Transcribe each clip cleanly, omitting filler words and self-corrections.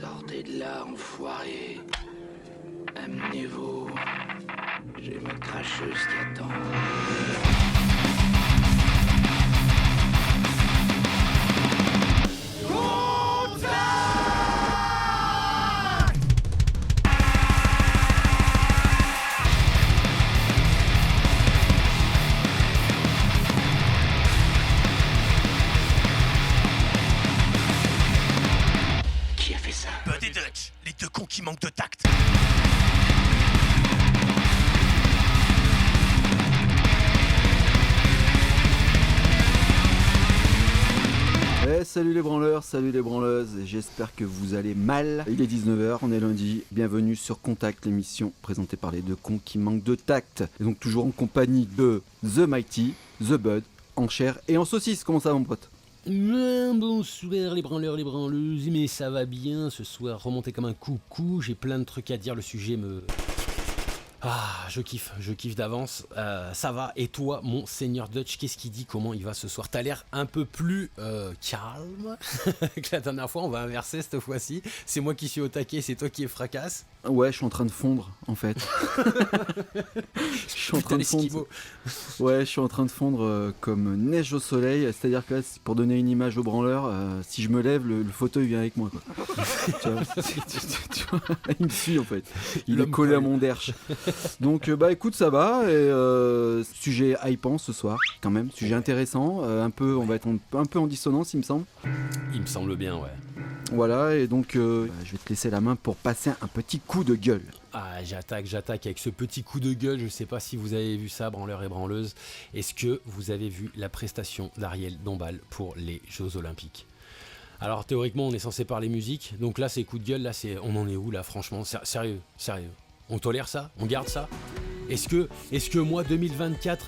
Sortez de là, enfoiré. Amenez-vous. J'ai ma cracheuse qui attend. Qui a fait ça? Bud et Dutch, les deux cons qui manquent de tact. Salut les branleurs, salut les branleuses, j'espère que vous allez mal. Il est 19h, on est lundi, bienvenue sur Contact, l'émission présentée par les deux cons qui manquent de tact. Et donc toujours en compagnie de The Mighty, The Bud, en chair et en saucisse. Comment ça va mon pote? Bonsoir les branleurs, les branleuses, mais ça va bien ce soir, remonté comme un coucou, j'ai plein de trucs à dire, le sujet me... Ah, je kiffe d'avance, ça va, et toi, mon seigneur Dutch, qu'est-ce qu'il dit, comment il va ce soir? T'as l'air un peu plus calme que la dernière fois, on va inverser cette fois-ci, c'est moi qui suis au taquet, c'est toi qui es fracasse. Ouais, je suis en train de fondre en fait. Je suis en train de fondre. Ouais, je suis en train de fondre comme neige au soleil, c'est-à-dire que là, pour donner une image aux branleurs, si je me lève, le fauteuil vient avec moi quoi. Tu vois, il me suit en fait, il est collé à mon derche. Donc bah écoute, ça va, et sujet hypant ce soir quand même, sujet intéressant, on va être un peu en dissonance il me semble. Il me semble bien, ouais. Voilà, et donc je vais te laisser la main pour passer un petit coup de gueule. Ah, j'attaque avec ce petit coup de gueule, je sais pas si vous avez vu ça, branleurs et branleuses. Est-ce que vous avez vu la prestation d'Ariel Dombal pour les Jeux Olympiques? Alors théoriquement on est censé parler musique, donc là c'est coup de gueule, là c'est... On en est où là franchement? Sérieux. On tolère ça? On garde ça? Est-ce que moi 2024...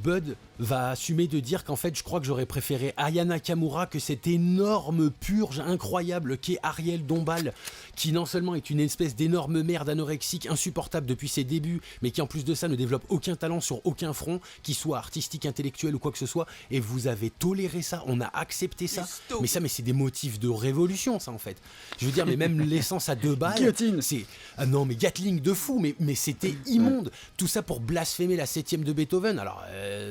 Bud va assumer de dire qu'en fait je crois que j'aurais préféré Aya Nakamura que cette énorme purge incroyable qu'est Ariel Dombal, qui non seulement est une espèce d'énorme merde anorexique insupportable depuis ses débuts, mais qui en plus de ça ne développe aucun talent sur aucun front, qui soit artistique, intellectuel ou quoi que ce soit, et vous avez toléré ça, on a accepté ça, mais c'est des motifs de révolution ça en fait. Je veux dire, mais même l'essence à 2 balles, Guillotine. c'est... Ah non mais Gatling de fou, mais c'était immonde, tout ça pour blasphémer la 7ème de Beethoven. Alors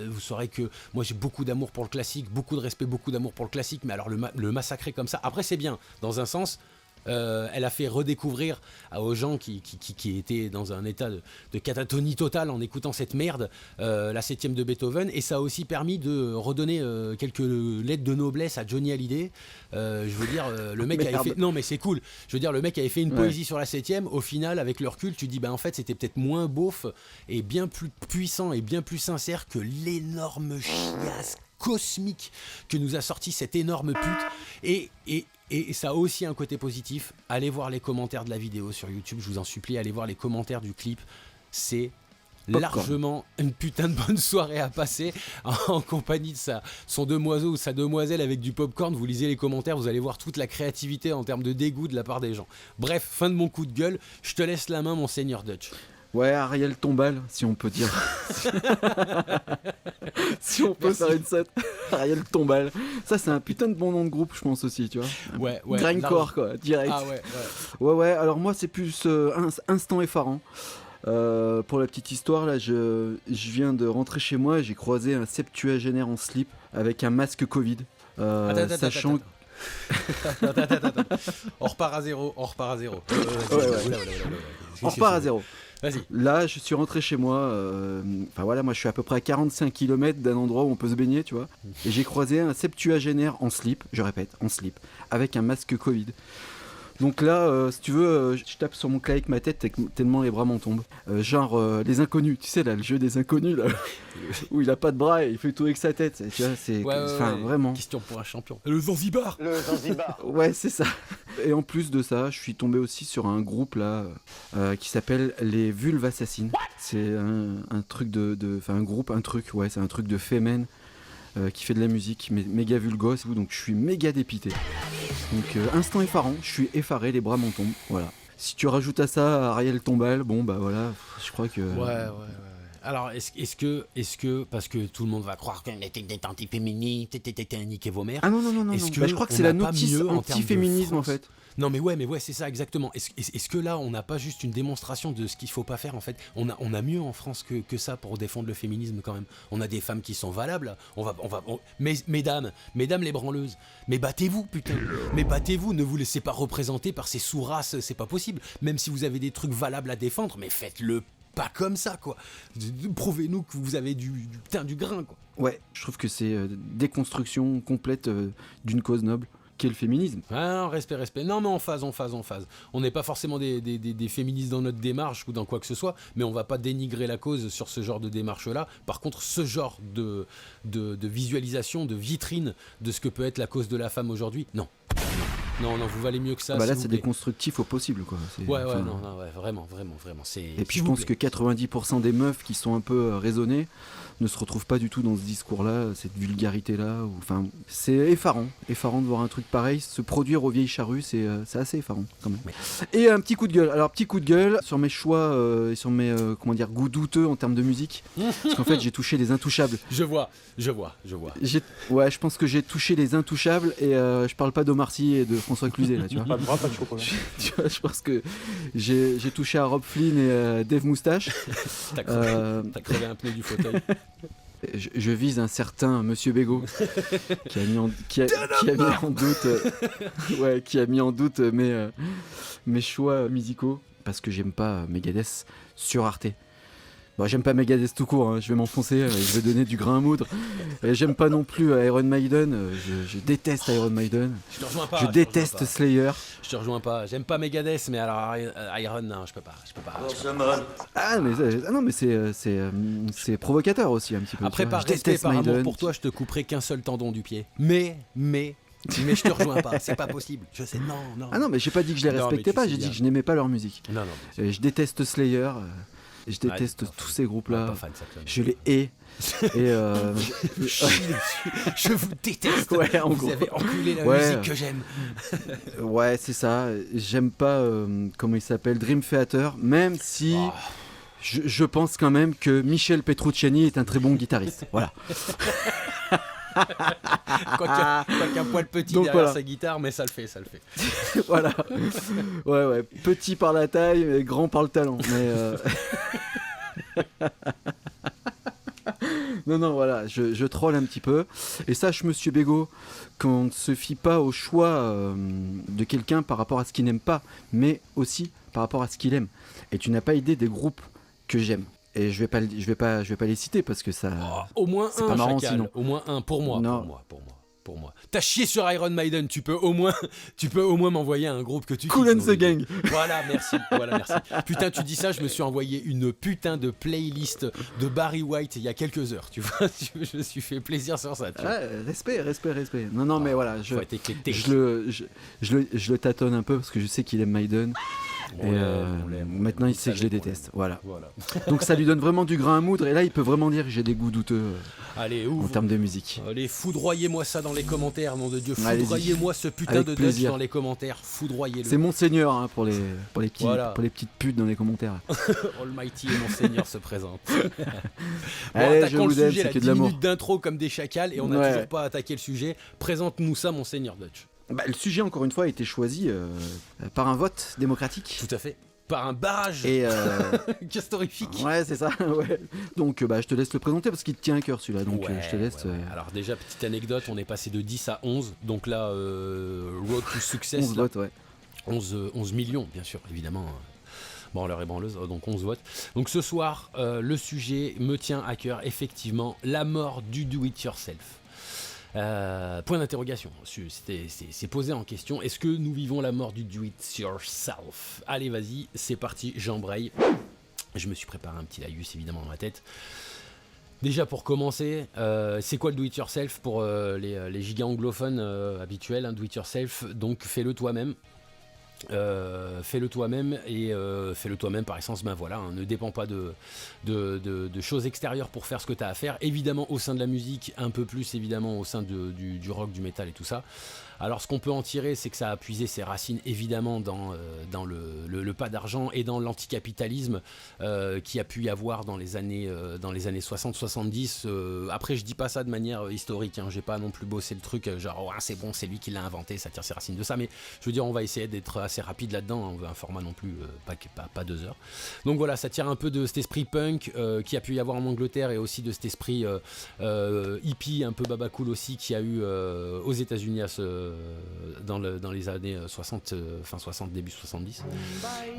vous saurez que moi j'ai beaucoup d'amour pour le classique, beaucoup de respect, beaucoup d'amour pour le classique, mais alors le massacrer comme ça, après c'est bien, dans un sens, elle a fait redécouvrir aux gens qui étaient dans un état de catatonie totale en écoutant cette merde, la 7ème de Beethoven, et ça a aussi permis de redonner quelques lettres de noblesse à Johnny Hallyday. Je veux dire, le mec avait fait... Non mais c'est cool, je veux dire, le mec avait fait une poésie sur la 7ème, au final avec le recul tu dis bah en fait c'était peut-être moins beauf et bien plus puissant et bien plus sincère que l'énorme chiasse cosmique que nous a sorti cette énorme pute. Et ça a aussi un côté positif, allez voir les commentaires de la vidéo sur YouTube, je vous en supplie, allez voir les commentaires du clip, c'est largement une putain de bonne soirée à passer en compagnie de son demoiselle ou sa demoiselle avec du popcorn. Vous lisez les commentaires, vous allez voir toute la créativité en termes de dégoût de la part des gens. Bref, fin de mon coup de gueule, je te laisse la main mon seigneur Dutch. Ouais, Ariel Tombal, si on peut dire. Si on peut faire une set. Ariel Tombal. Ça, c'est un putain de bon nom de groupe, je pense aussi, tu vois. Ouais. Grindcore, quoi, direct. Ah ouais. Alors moi, c'est plus instant effarant. Pour la petite histoire, là, je viens de rentrer chez moi et j'ai croisé un septuagénaire en slip avec un masque Covid. Sachant... Attends. On repart à zéro. On repart à zéro. Vas-y. Là, je suis rentré chez moi. Moi, je suis à peu près à 45 km d'un endroit où on peut se baigner, tu vois. Et j'ai croisé un septuagénaire en slip, je répète, en slip, avec un masque Covid. Donc là, si tu veux, je tape sur mon clavier avec ma tête tellement les bras m'en tombent. Les inconnus, tu sais là, le jeu des inconnus là, où il a pas de bras et il fait tout avec sa tête. Tu vois, c'est vraiment. Question pour un champion. Le Zanzibar. Ouais, c'est ça. Et en plus de ça, je suis tombé aussi sur un groupe là qui s'appelle les Vulves Assassines. C'est un truc c'est un truc de Femen. Qui fait de la musique méga vulgos, donc je suis méga dépité. Donc instant effarant, je suis effaré, les bras m'en tombent, voilà. Si tu rajoutes à ça Ariel Tombal, bon bah voilà, je crois que... Ouais. Alors, est-ce que, parce que tout le monde va croire que t'es anti-féministe, t'es niqué vos mères. Ah non. Est-ce que Bah, je crois que on c'est la n'a pas notice mieux en termes de anti-féminisme en France fait. Non mais ouais, c'est ça exactement. Est-ce que là on n'a pas juste une démonstration de ce qu'il faut pas faire en fait. On a mieux en France que ça pour défendre le féminisme quand même. On a des femmes qui sont valables. Mesdames les branleuses, mais battez-vous putain. Mais battez-vous, ne vous laissez pas représenter par ces sous-races, c'est pas possible. Même si vous avez des trucs valables à défendre, mais faites-le pas comme ça quoi. Prouvez-nous que vous avez du grain quoi. Ouais, je trouve que c'est déconstruction complète d'une cause noble. Qu'est le féminisme. Ah non, respect. Non mais en phase. On n'est pas forcément des féministes dans notre démarche ou dans quoi que ce soit, mais on va pas dénigrer la cause sur ce genre de démarche-là. Par contre, ce genre de visualisation, de vitrine de ce que peut être la cause de la femme aujourd'hui, non, vous valez mieux que ça. Bah là, s'il c'est vous plaît. déconstructif au possible, quoi. Ouais, vraiment. Et puis je pense que 90% des meufs qui sont un peu raisonnées ne se retrouvent pas du tout dans ce discours-là, cette vulgarité-là. Enfin, c'est effarant de voir un truc pareil se produire aux vieilles charrues, c'est assez effarant quand même. Ouais. Et un petit coup de gueule. Alors petit coup de gueule sur mes choix et sur mes goûts douteux en termes de musique. Parce qu'en fait, j'ai touché les intouchables. Je vois. Ouais, je pense que j'ai touché les intouchables et je parle pas d'Omar Sy et de François Cluzet là, tu vois. Pas de bras, pas de chocolat. Tu vois, je pense que j'ai touché à Rob Flynn et Dave Moustache. T'as crevé un pneu du fauteuil. Je vise un certain Monsieur Bégaud qui a mis en doute mes choix musicaux parce que j'aime pas Megadeth sur Arte. Bon, j'aime pas Megadeth tout court, hein, je vais m'enfoncer, je vais donner du grain à moudre. Et j'aime pas non plus Iron Maiden, je déteste Iron Maiden. Je te rejoins pas. Je déteste Slayer. Je te rejoins pas. J'aime pas Megadeth, mais alors Iron, non, je peux pas. Mais c'est provocateur aussi un petit peu. Après, tu vois. par Je respect, déteste par amour Maiden. pour toi, je te couperai qu'un seul tendon du pied. Mais je te rejoins pas. C'est pas possible. Je sais, non. Ah non, mais j'ai pas dit que je les Non, mais respectais tu pas, sais j'ai dit bien. que je n'aimais pas leur musique. Non. Et je déteste Slayer, je déteste pas tous fan. ces groupes-là. Pas fan, ça, quand même. Je les hais. Et Je vous déteste. Ouais, en vous gros. avez enculé la Ouais. musique que j'aime. ouais, c'est ça. J'aime pas comment il s'appelle, Dream Theater, même si Oh. je pense quand même que Michel Petrucciani est un très bon guitariste. Voilà. Quoiqu'un poil petit Donc, derrière voilà. sa guitare, mais ça le fait. Voilà. Ouais. Petit par la taille, mais grand par le talent. Mais Non, voilà, je troll un petit peu. Et sache, Monsieur Bégaud, qu'on ne se fie pas au choix de quelqu'un par rapport à ce qu'il n'aime pas, mais aussi par rapport à ce qu'il aime. Et tu n'as pas idée des groupes que j'aime. Et je vais pas les citer parce que ça. Au moins C'est un, pas marrant, Chacal. sinon. Au moins un pour moi. Non. Pour moi. T'as chié sur Iron Maiden, tu peux au moins m'envoyer un groupe que tu Cool kiffes, and the Gang. Voilà, merci. Putain, tu dis ça, je me suis envoyé une putain de playlist de Barry White il y a quelques heures, tu vois. Je me suis fait plaisir sur ça. Tu vois. Ouais, respect. Non, mais voilà, Faut être éclecté. je le tâtonne un peu parce que je sais qu'il aime Maiden. On Et l'aime. maintenant, il Vous sait que je les savez qu'on déteste. l'aime. Voilà. Donc ça lui donne vraiment du grain à moudre. Et là, il peut vraiment dire que j'ai des goûts douteux Allez, en ouvre. termes de musique. Allez, foudroyez-moi ça dans les commentaires, nom de Dieu. Allez-y. Foudroyez-moi ce putain Avec de Dutch plaisir. dans les commentaires. Foudroyez-le. C'est Monseigneur hein, pour les Voilà. petites putes dans les commentaires. Almighty et Monseigneur se présente. Allez, je attaquons vous le aime, sujet, c'est là, que de 10 l'amour. minutes d'intro comme des chacals et on n'a Ouais. toujours pas attaqué le sujet. Présente-nous ça, Monseigneur Dutch. Bah, le sujet, encore une fois, a été choisi par un vote démocratique. Tout à fait. Par un barrage Et castorifique. ouais, c'est ça. Ouais. Donc, je te laisse le présenter parce qu'il te tient à cœur celui-là. Donc, je te laisse. Ouais. Alors déjà, petite anecdote, on est passé de 10 à 11. Donc là, Road to Success, 11 là, votes, ouais. 11 millions, bien sûr, évidemment. Branleur et branleuse, donc 11 votes. Donc ce soir, le sujet me tient à cœur, effectivement, la mort du do-it-yourself. Point d'interrogation, c'est posé en question. Est-ce que nous vivons la mort du do-it-yourself? Allez, vas-y, c'est parti, j'embraye. Je me suis préparé un petit laïus, évidemment, dans ma tête. Déjà, pour commencer, c'est quoi le do-it-yourself pour les gigas anglophones habituels, hein, do-it-yourself, donc fais-le toi-même. Fais-le toi-même et fais-le toi-même par essence, voilà, hein, ne dépend pas de choses extérieures pour faire ce que tu as à faire, évidemment au sein de la musique, un peu plus évidemment au sein du rock, du métal et tout ça. Alors ce qu'on peut en tirer, c'est que ça a puisé ses racines évidemment dans le pas d'argent et dans l'anticapitalisme qui a pu y avoir dans les années 60-70. Après je dis pas ça de manière historique, hein, j'ai pas non plus bossé le truc genre c'est bon, c'est lui qui l'a inventé, ça tire ses racines de ça, mais je veux dire on va essayer d'être assez rapide là-dedans, hein, on veut un format non plus pas 2 heures. Donc voilà, ça tire un peu de cet esprit punk qui a pu y avoir en Angleterre et aussi de cet esprit hippie un peu babacool aussi qui a eu aux États-Unis dans les années 60, fin 60, début 70.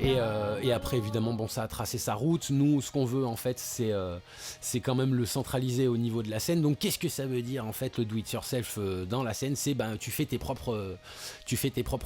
Et après, évidemment, bon, ça a tracé sa route. Nous, ce qu'on veut, en fait, c'est quand même le centraliser au niveau de la scène. Donc, qu'est-ce que ça veut dire, en fait, le do-it-yourself dans la scène? C'est, tu fais tes propres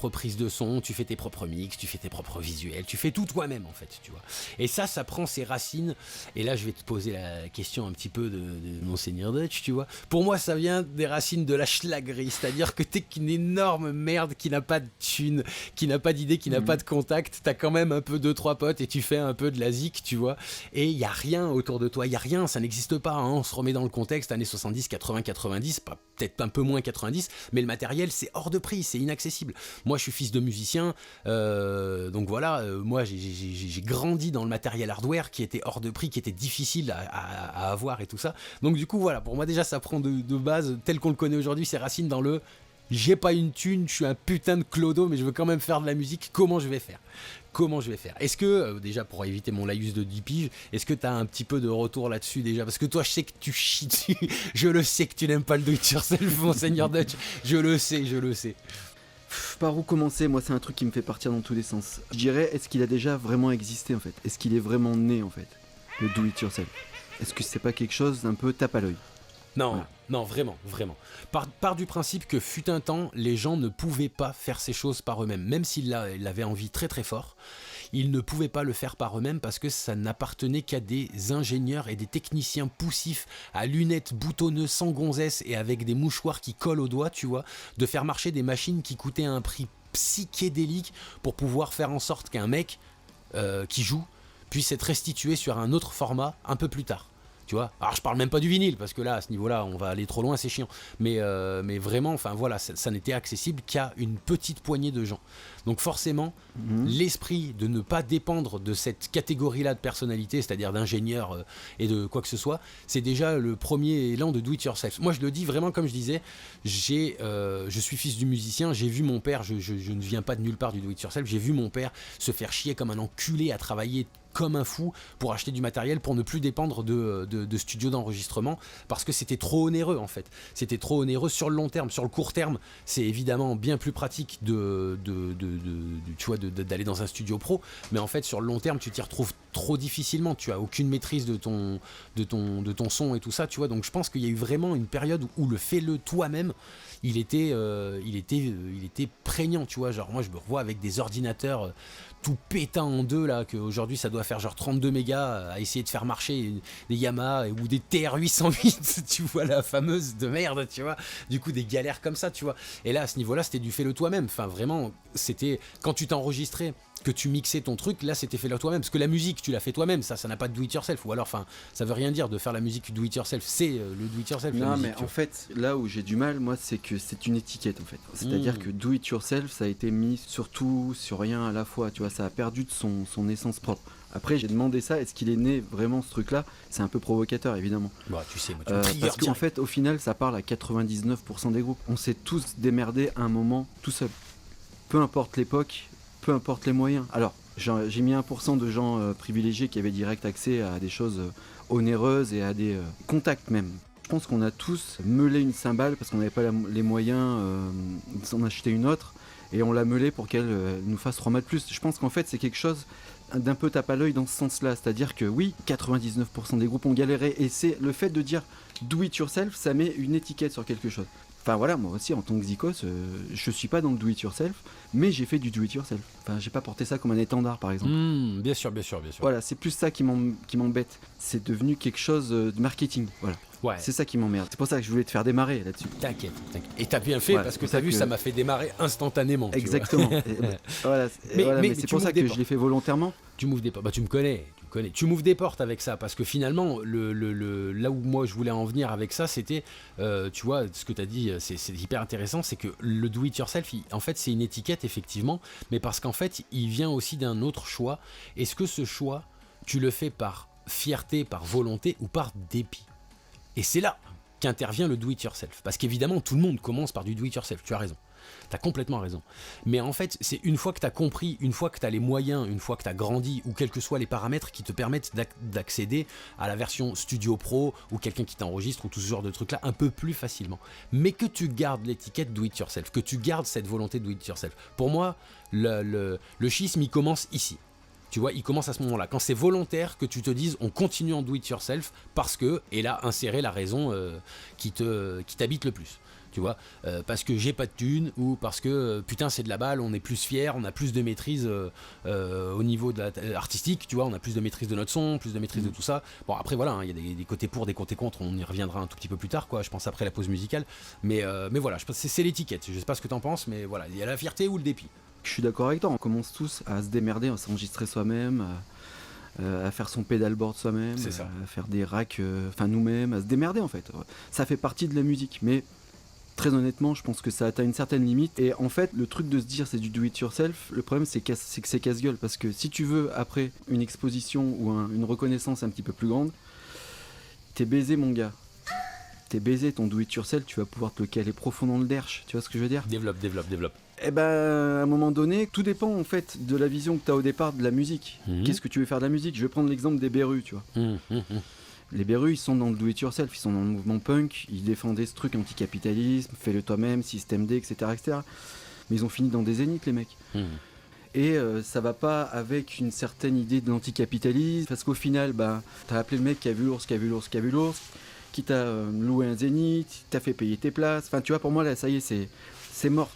prises de son, tu fais tes propres mix, tu fais tes propres visuels, tu fais tout toi-même, en fait, tu vois. Et ça prend ses racines. Et là, je vais te poser la question un petit peu de Monseigneur Dutch, tu vois. Pour moi, ça vient des racines de la schlagerie, c'est-à-dire que t'es qu'une énorme merde qui n'a pas de thune, qui n'a pas d'idée, qui n'a pas de contact, t'as quand même un peu 2-3 potes et tu fais un peu de la zik, tu vois, et il y a rien autour de toi, il y a rien, ça n'existe pas, hein. On se remet dans le contexte, années 70, 80, 90, peut-être un peu moins 90, mais le matériel c'est hors de prix, c'est inaccessible. Moi je suis fils de musicien, donc voilà, moi j'ai grandi dans le matériel hardware qui était hors de prix, qui était difficile à avoir et tout ça, donc du coup voilà, pour moi déjà ça prend de base, tel qu'on le connaît aujourd'hui, ses racines dans le j'ai pas une thune, je suis un putain de clodo, mais je veux quand même faire de la musique. Comment je vais faire? Est-ce que, déjà pour éviter mon laïus de 10 piges, est-ce que t'as un petit peu de retour là-dessus déjà? Parce que toi, je sais que tu chies dessus. Je le sais que tu n'aimes pas le do-it-yourself, Monseigneur Dutch. Je le sais. Par où commencer? Moi, c'est un truc qui me fait partir dans tous les sens. Je dirais, est-ce qu'il a déjà vraiment existé, en fait? Est-ce qu'il est vraiment né, en fait, le do-it-yourself? Est-ce que c'est pas quelque chose d'un peu tape à l'œil? Non, Voilà. non, vraiment. Part du principe que fut un temps, les gens ne pouvaient pas faire ces choses par eux-mêmes. Même s'ils avaient envie très très fort, ils ne pouvaient pas le faire par eux-mêmes parce que ça n'appartenait qu'à des ingénieurs et des techniciens poussifs à lunettes boutonneuses sans gonzesse et avec des mouchoirs qui collent aux doigts, tu vois, de faire marcher des machines qui coûtaient un prix psychédélique pour pouvoir faire en sorte qu'un mec qui joue puisse être restitué sur un autre format un peu plus tard. Tu vois, alors je parle même pas du vinyle parce que là à ce niveau-là on va aller trop loin, c'est chiant, mais vraiment, enfin voilà, ça n'était accessible qu'à une petite poignée de gens. Donc forcément l'esprit de ne pas dépendre de cette catégorie-là de personnalité, c'est-à-dire d'ingénieur et de quoi que ce soit, c'est déjà le premier élan de do it yourself. Moi je le dis vraiment comme je disais, je suis fils du musicien, j'ai vu mon père, je ne viens pas de nulle part du do it yourself, j'ai vu mon père se faire chier comme un enculé à travailler comme un fou pour acheter du matériel, pour ne plus dépendre de studios d'enregistrement, parce que c'était trop onéreux en fait. C'était trop onéreux sur le long terme. Sur le court terme, c'est évidemment bien plus pratique d'aller dans un studio pro, mais en fait sur le long terme, tu t'y retrouves trop difficilement. Tu as aucune maîtrise de ton son et tout ça, tu vois. Donc je pense qu'il y a eu vraiment une période où le fais-le toi-même, il était prégnant, tu vois. Genre moi je me revois avec des ordinateurs tout pétant en deux là, qu'aujourd'hui ça doit faire genre 32 mégas à essayer de faire marcher des Yamaha ou des TR-808, tu vois, la fameuse de merde, tu vois, du coup des galères comme ça, tu vois. Et là à ce niveau là c'était du fais-le toi-même, enfin vraiment c'était quand tu t'enregistrais, que tu mixais ton truc, là c'était fait-le toi-même, parce que la musique tu l'as fait toi-même, ça n'a pas de do it yourself, ou alors enfin ça veut rien dire de faire la musique do it yourself, c'est le do it yourself. Non musique, mais en fait là où j'ai du mal moi c'est que c'est une étiquette en fait, c'est-à-dire que do it yourself ça a été mis sur tout, sur rien à la fois, tu vois, ça a perdu de son essence propre. Après j'ai demandé ça, est-ce qu'il est né vraiment ce truc là, c'est un peu provocateur évidemment. Bah tu sais, moi, parce qu'en fait au final ça parle à 99% des groupes, on s'est tous démerdés à un moment tout seul, peu importe l'époque, peu importe les moyens. Alors j'ai mis 1% de gens privilégiés qui avaient direct accès à des choses onéreuses et à des contacts même. Je pense qu'on a tous meulé une cymbale parce qu'on n'avait pas les moyens d'en acheter une autre, et on l'a meulée pour qu'elle nous fasse 3 mois de plus. Je pense qu'en fait c'est quelque chose d'un peu tape à l'œil dans ce sens-là, c'est-à-dire que oui, 99% des groupes ont galéré, et c'est le fait de dire do it yourself, ça met une étiquette sur quelque chose. Enfin voilà, moi aussi en tant que Zikos, je suis pas dans le do it yourself, mais j'ai fait du do it yourself. Enfin, j'ai pas porté ça comme un étendard par exemple. Bien sûr. Voilà, c'est plus ça qui m'embête. C'est devenu quelque chose de marketing, voilà. Ouais. C'est ça qui m'emmerde. C'est pour ça que je voulais te faire démarrer là-dessus. T'inquiète. Et t'as bien fait parce que t'as vu, ça m'a fait démarrer instantanément. Exactement. Mais c'est pour ça que je l'ai fait volontairement. Tu m'ouvres des portes. Bah, tu me connais. Tu m'ouvres des portes avec ça parce que finalement, là où moi je voulais en venir avec ça, c'était, tu vois, ce que tu as dit, c'est hyper intéressant, c'est que le do-it-yourself, en fait, c'est une étiquette, effectivement, mais parce qu'en fait, il vient aussi d'un autre choix. Est-ce que ce choix, tu le fais par fierté, par volonté ou par dépit ? Et c'est là qu'intervient le do-it-yourself. Parce qu'évidemment, tout le monde commence par du do-it-yourself, tu as raison. T'as complètement raison. Mais en fait, c'est une fois que t'as compris, une fois que t'as les moyens, une fois que t'as grandi, ou quels que soient les paramètres qui te permettent d'accéder à la version Studio Pro, ou quelqu'un qui t'enregistre, ou tout ce genre de trucs-là, un peu plus facilement. Mais que tu gardes l'étiquette do it yourself, que tu gardes cette volonté do it yourself. Pour moi, le schisme, il commence ici. Tu vois, il commence à ce moment-là. Quand c'est volontaire, que tu te dises, on continue en do it yourself, parce que, et là, insérer la raison qui t'habite le plus. Tu vois, parce que j'ai pas de thunes ou parce que putain c'est de la balle, on est plus fier, on a plus de maîtrise au niveau artistique, tu vois, on a plus de maîtrise de notre son, plus de maîtrise de tout ça. Bon après voilà, il y a des côtés pour, des côtés contre, on y reviendra un tout petit peu plus tard, quoi. Je pense après la pause musicale, mais voilà, je pense que c'est l'étiquette. Je sais pas ce que t'en penses, mais voilà, il y a la fierté ou le dépit. Je suis d'accord avec toi. On commence tous à se démerder, à s'enregistrer soi-même. À faire son pédalboard soi-même, à faire des racks, nous-mêmes, à se démerder en fait. Ça fait partie de la musique, mais très honnêtement, je pense que ça atteint une certaine limite. Et en fait, le truc de se dire c'est du do-it-yourself, le problème c'est que c'est casse-gueule. Parce que si tu veux, après une exposition ou une reconnaissance un petit peu plus grande, t'es baisé mon gars. T'es baisé, ton do-it-yourself, tu vas pouvoir te le caler profond dans le derche. Tu vois ce que je veux dire ? Développe. Eh ben, à un moment donné, tout dépend en fait de la vision que tu as au départ de la musique. Qu'est-ce que tu veux faire de la musique ? Je vais prendre l'exemple des Berus, tu vois. Les Berus, ils sont dans le do-it-yourself, ils sont dans le mouvement punk, ils défendaient ce truc anticapitalisme, fais-le toi-même, système D, etc., etc. Mais ils ont fini dans des zéniths, les mecs. Et ça va pas avec une certaine idée d'anticapitalisme, parce qu'au final, t'as appelé le mec qui a vu l'ours, qui t'a loué un zénith, t'as fait payer tes places. Enfin, tu vois, pour moi, là, ça y est, c'est mort.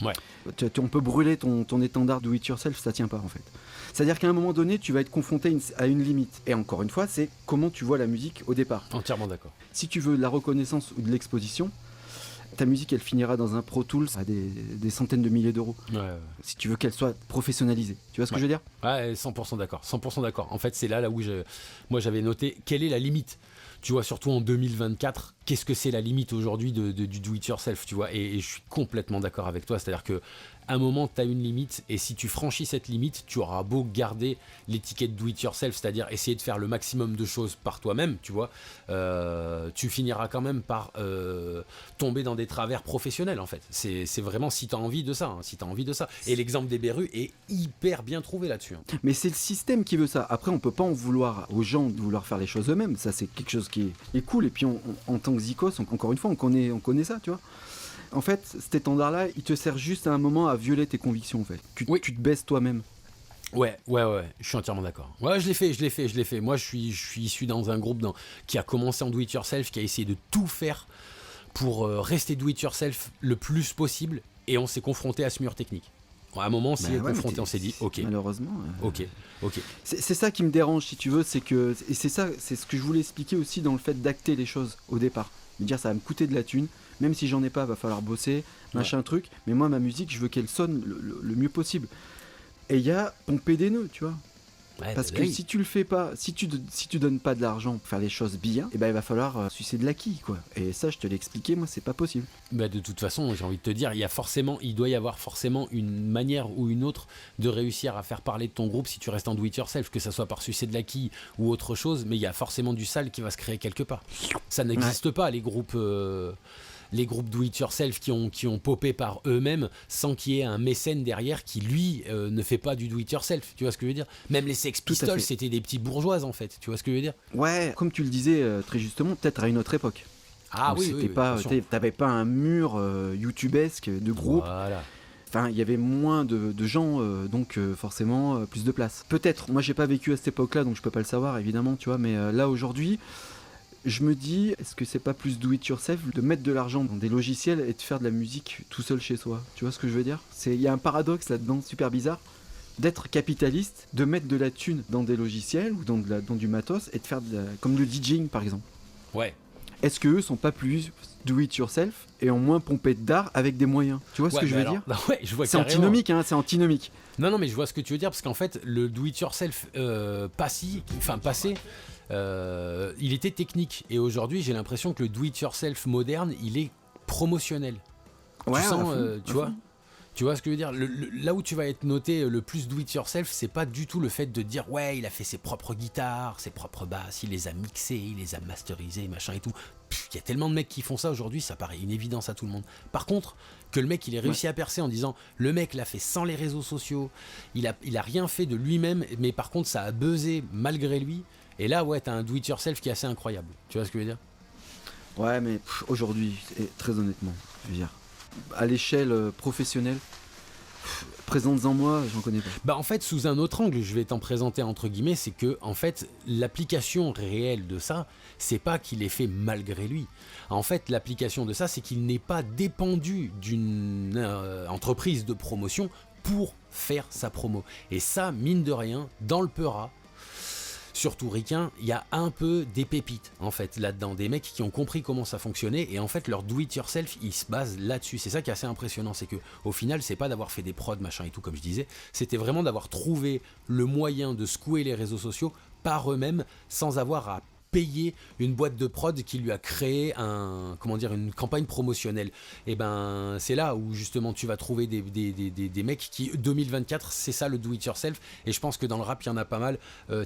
On peut brûler ton étendard do it yourself, ça tient pas en fait. C'est-à-dire qu'à un moment donné, tu vas être confronté à une limite. Et encore une fois, c'est comment tu vois la musique au départ. Entièrement d'accord. Si tu veux de la reconnaissance ou de l'exposition, ta musique, elle finira dans un Pro Tools à des centaines de milliers d'euros. Ouais. Si tu veux qu'elle soit professionnalisée. Tu vois ce que je veux dire ? Ouais, 100% d'accord. 100% d'accord. En fait, c'est là où moi j'avais noté quelle est la limite. Tu vois, surtout en 2024, qu'est-ce que c'est la limite aujourd'hui du do-it-yourself, tu vois, et je suis complètement d'accord avec toi, c'est-à-dire que à un moment, tu as une limite, et si tu franchis cette limite, tu auras beau garder l'étiquette do-it-yourself, c'est-à-dire essayer de faire le maximum de choses par toi-même, tu vois, tu finiras quand même par tomber dans des travers professionnels, en fait. C'est vraiment si tu as envie de ça, Et l'exemple des Berus est hyper bien trouvé là-dessus. Mais c'est le système qui veut ça. Après, on peut pas en vouloir aux gens de vouloir faire les choses eux-mêmes. Ça, c'est quelque chose qui est cool. Et puis, en tant que Zikos, encore une fois, on connaît ça, tu vois. En fait, cet étendard-là, il te sert juste à un moment à violer tes convictions, en fait. Tu te baisses toi-même. Ouais, je suis entièrement d'accord. Ouais, je l'ai fait. Moi, je suis issu dans un groupe qui a commencé en do-it-yourself, qui a essayé de tout faire pour rester do-it-yourself le plus possible, et on s'est confronté à ce mur technique. À un moment, on s'y est confronté, on s'est dit, ok. Malheureusement. Ok. C'est ça qui me dérange, si tu veux, c'est ce que je voulais expliquer aussi dans le fait d'acter les choses au départ. Me dire, ça va me coûter de la thune. Même si j'en ai pas, va falloir bosser, machin truc. Mais moi, ma musique, je veux qu'elle sonne le mieux possible. Et il y a pomper des nœuds, tu vois. Ouais, parce que si tu le fais pas, si tu donnes pas de l'argent pour faire les choses bien, et ben il va falloir sucer de la quille, quoi. Et ça, je te l'ai expliqué, moi, c'est pas possible. Bah de toute façon, j'ai envie de te dire, il doit y avoir forcément une manière ou une autre de réussir à faire parler de ton groupe si tu restes en do it yourself, que ça soit par sucer de la quille ou autre chose, mais il y a forcément du sale qui va se créer quelque part. Ça n'existe pas, les groupes do-it-yourself qui ont popé par eux-mêmes sans qu'il y ait un mécène derrière qui, lui, ne fait pas du do-it-yourself. Tu vois ce que je veux dire ? Même les Sex Pistols, c'était des petits bourgeoises, en fait. Tu vois ce que je veux dire ? Ouais, comme tu le disais très justement, peut-être à une autre époque. Ah donc oui, t'avais pas un mur youtubesque de groupe. Voilà. Enfin, il y avait moins de gens, donc forcément plus de place. Peut-être, moi j'ai pas vécu à cette époque-là, donc je peux pas le savoir, évidemment, tu vois, mais là aujourd'hui... Je me dis, est-ce que c'est pas plus do it yourself de mettre de l'argent dans des logiciels et de faire de la musique tout seul chez soi ? Tu vois ce que je veux dire ? Il y a un paradoxe là-dedans, super bizarre, d'être capitaliste, de mettre de la thune dans des logiciels ou dans du matos et de faire comme le DJing par exemple. Ouais. est-ce qu'eux sont pas plus do it yourself et ont moins pompé d'art avec des moyens? Tu vois ce que je veux dire? Ouais, je vois C'est carrément. antinomique, hein, c'est antinomique. Non, mais je vois ce que tu veux dire, parce qu'en fait, le do-it-yourself passé, il était technique. Et aujourd'hui, j'ai l'impression que le do-it-yourself moderne, il est promotionnel. Ouais, tu sens, à fond, tu vois? Tu vois ce que je veux dire? Là où tu vas être noté le plus do-it-yourself, c'est pas du tout le fait de dire ouais, il a fait ses propres guitares, ses propres basses, il les a mixées, il les a masterisées, machin et tout. Il y a tellement de mecs qui font ça aujourd'hui, ça paraît une évidence à tout le monde. Par contre, que le mec il ait réussi à percer en disant le mec l'a fait sans les réseaux sociaux, il a rien fait de lui-même, mais par contre ça a buzzé malgré lui. Et là, ouais, t'as un do-it-yourself qui est assez incroyable. Tu vois ce que je veux dire? Ouais, mais aujourd'hui, et très honnêtement, je veux dire, à l'échelle professionnelle, présente-en moi, j'en connais pas. Bah en fait, sous un autre angle, je vais t'en présenter entre guillemets, c'est que en fait, l'application réelle de ça, c'est pas qu'il est fait malgré lui. En fait, l'application de ça, c'est qu'il n'est pas dépendu d'une entreprise de promotion pour faire sa promo. Et ça, mine de rien, dans le Peura, surtout ricain, il y a un peu des pépites en fait là-dedans, des mecs qui ont compris comment ça fonctionnait et en fait leur do it yourself il se base là-dessus. C'est ça qui est assez impressionnant, c'est que au final c'est pas d'avoir fait des prods machin et tout comme je disais, c'était vraiment d'avoir trouvé le moyen de secouer les réseaux sociaux par eux-mêmes sans avoir à payer une boîte de prod qui lui a créé une campagne promotionnelle. Et ben c'est là où justement tu vas trouver des mecs qui 2024 c'est ça le do it yourself, et je pense que dans le rap il y en a pas mal,